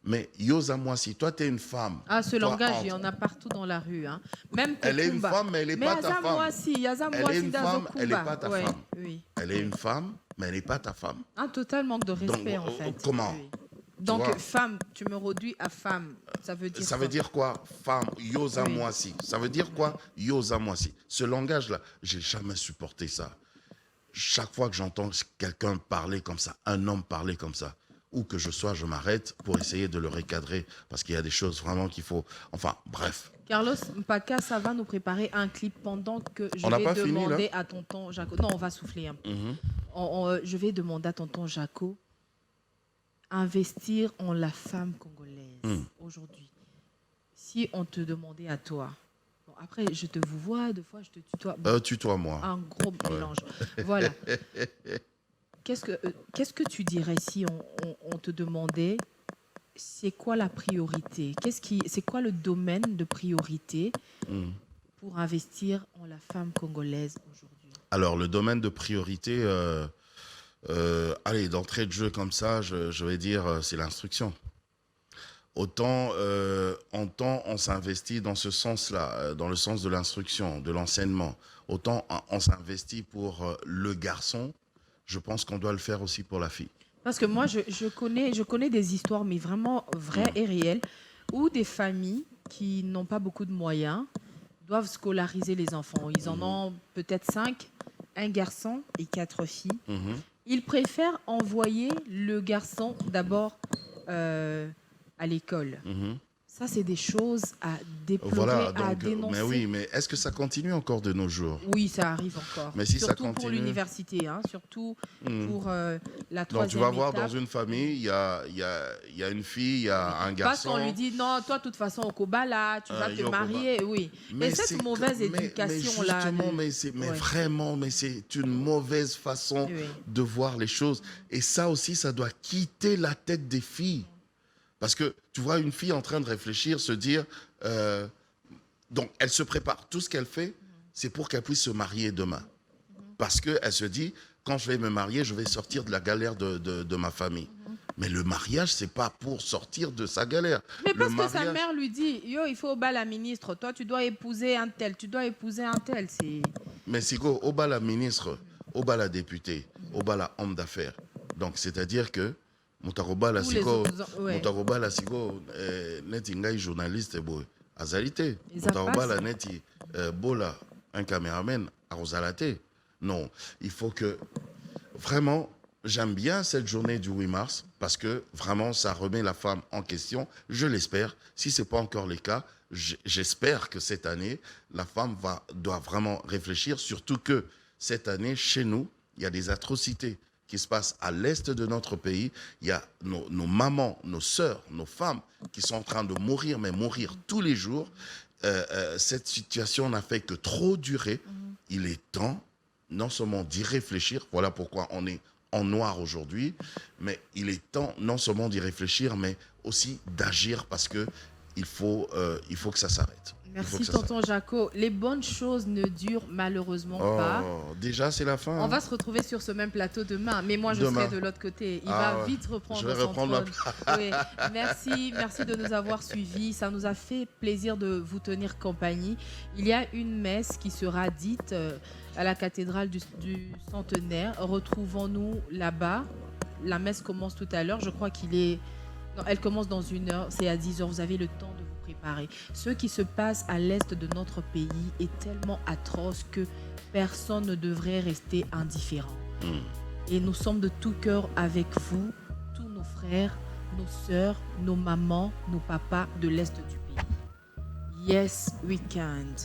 Speaker 11: mais yosa moi si toi, tu es une femme.
Speaker 1: Ah, ce langage, il y en a partout dans la rue. Hein. Même
Speaker 11: elle est une femme, mais elle n'est pas ta femme.
Speaker 1: Elle est une femme,
Speaker 11: elle n'est pas ta femme.
Speaker 1: Oui.
Speaker 11: Elle est une femme, mais elle n'est pas ta femme.
Speaker 1: Un total manque de respect, en fait.
Speaker 11: Comment?
Speaker 1: Oui. Donc, femme, tu me réduis à femme. Ça veut dire
Speaker 11: ça veut dire quoi? Femme, yosa moi si. Ça veut dire quoi? Yosa moi si. Ce langage-là, j'ai jamais supporté ça. Chaque fois que j'entends quelqu'un parler comme ça, un homme parler comme ça, où que je sois, je m'arrête pour essayer de le recadrer parce qu'il y a des choses vraiment qu'il faut... Enfin, bref.
Speaker 1: Carlos Mpaka, ça va nous préparer un clip pendant que je vais demander à tonton Jaco... Non, on va souffler un peu. Je vais demander à tonton Jaco investir en la femme congolaise aujourd'hui. Si on te demandait à toi... Bon, après, je te vous vois, deux fois, je te tutoie.
Speaker 11: Tutoie-moi.
Speaker 1: Un gros mélange. Voilà.
Speaker 7: qu'est-ce que tu dirais si on te demandait c'est quoi la priorité? C'est quoi le domaine de priorité pour investir en la femme congolaise aujourd'hui?
Speaker 11: Alors, le domaine de priorité, allez, d'entrée de jeu comme ça, je vais dire, c'est l'instruction. Autant on s'investit dans ce sens-là, dans le sens de l'instruction, de l'enseignement. Autant on s'investit pour le garçon, je pense qu'on doit le faire aussi pour la fille.
Speaker 7: Parce que moi, je connais des histoires, mais vraiment vraies et réelles, où des familles qui n'ont pas beaucoup de moyens doivent scolariser les enfants. Ils en ont peut-être 5, un garçon et 4 filles. Ils préfèrent envoyer le garçon d'abord à l'école. Ça, c'est des choses à déplorer,
Speaker 11: Voilà,
Speaker 7: à
Speaker 11: donc,
Speaker 7: dénoncer.
Speaker 11: mais oui, mais est-ce que ça continue encore de nos jours?
Speaker 7: Oui, ça arrive encore.
Speaker 11: Mais si ça
Speaker 7: surtout
Speaker 11: continue...
Speaker 7: pour l'université, hein, surtout pour la troisième
Speaker 11: Donc tu vas voir
Speaker 7: étape.
Speaker 11: dans une famille, il y a une fille, il y a un
Speaker 7: Parce
Speaker 11: garçon.
Speaker 7: qu'on lui dit non, toi, de toute façon, au Kobala, tu vas te marier. Oui.
Speaker 11: Mais
Speaker 7: et cette mauvaise éducation-là.
Speaker 11: Mais vraiment, c'est une mauvaise façon de voir les choses. Et ça aussi, ça doit quitter la tête des filles. Parce que tu vois une fille en train de réfléchir, se dire... donc, elle se prépare. Tout ce qu'elle fait, c'est pour qu'elle puisse se marier demain. Parce qu'elle se dit, quand je vais me marier, je vais sortir de la galère de ma famille. Mais le mariage, c'est pas pour sortir de sa galère.
Speaker 7: Mais parce que sa mère lui dit, yo, il faut au bas la ministre. Toi, tu dois épouser un tel. Tu dois épouser un tel.
Speaker 11: Mais c'est quoi, au bas la ministre, au bas la députée, au bas la homme d'affaires. Donc, c'est-à-dire que Moutaroba la siko, neti ngai journaliste boy, azalité. Moutaroba la neti bola un caméraman arozalate. Non, il faut que vraiment, j'aime bien cette journée du 8 mars parce que vraiment ça remet la femme en question. Je l'espère. Si c'est pas encore le cas, j'espère que cette année la femme doit vraiment réfléchir. Surtout que cette année chez nous, il y a des atrocités qui se passe à l'est de notre pays. Il y a nos mamans, nos sœurs, nos femmes qui sont en train de mourir, mais mourir tous les jours. Cette situation n'a fait que trop durer. Il est temps, non seulement d'y réfléchir, voilà pourquoi on est en noir aujourd'hui, mais il est temps non seulement d'y réfléchir, mais aussi d'agir parce que il faut que ça s'arrête.
Speaker 7: Merci tonton Jaco. Les bonnes choses ne durent malheureusement pas.
Speaker 11: Déjà, c'est la fin.
Speaker 7: On va se retrouver sur ce même plateau demain, mais moi je serai de l'autre côté. Il va vite reprendre
Speaker 11: je vais
Speaker 7: son
Speaker 11: reprendre
Speaker 7: trône. Oui. Merci de nous avoir suivis. Ça nous a fait plaisir de vous tenir compagnie. Il y a une messe qui sera dite à la cathédrale du Centenaire. Retrouvons-nous là-bas. La messe commence tout à l'heure. Je crois elle commence dans 1 heure. C'est à 10 heures. Vous avez le temps de préparer. Ce qui se passe à l'est de notre pays est tellement atroce que personne ne devrait rester indifférent. Et nous sommes de tout cœur avec vous, tous nos frères, nos sœurs, nos mamans, nos papas de l'est du pays. Yes, we can.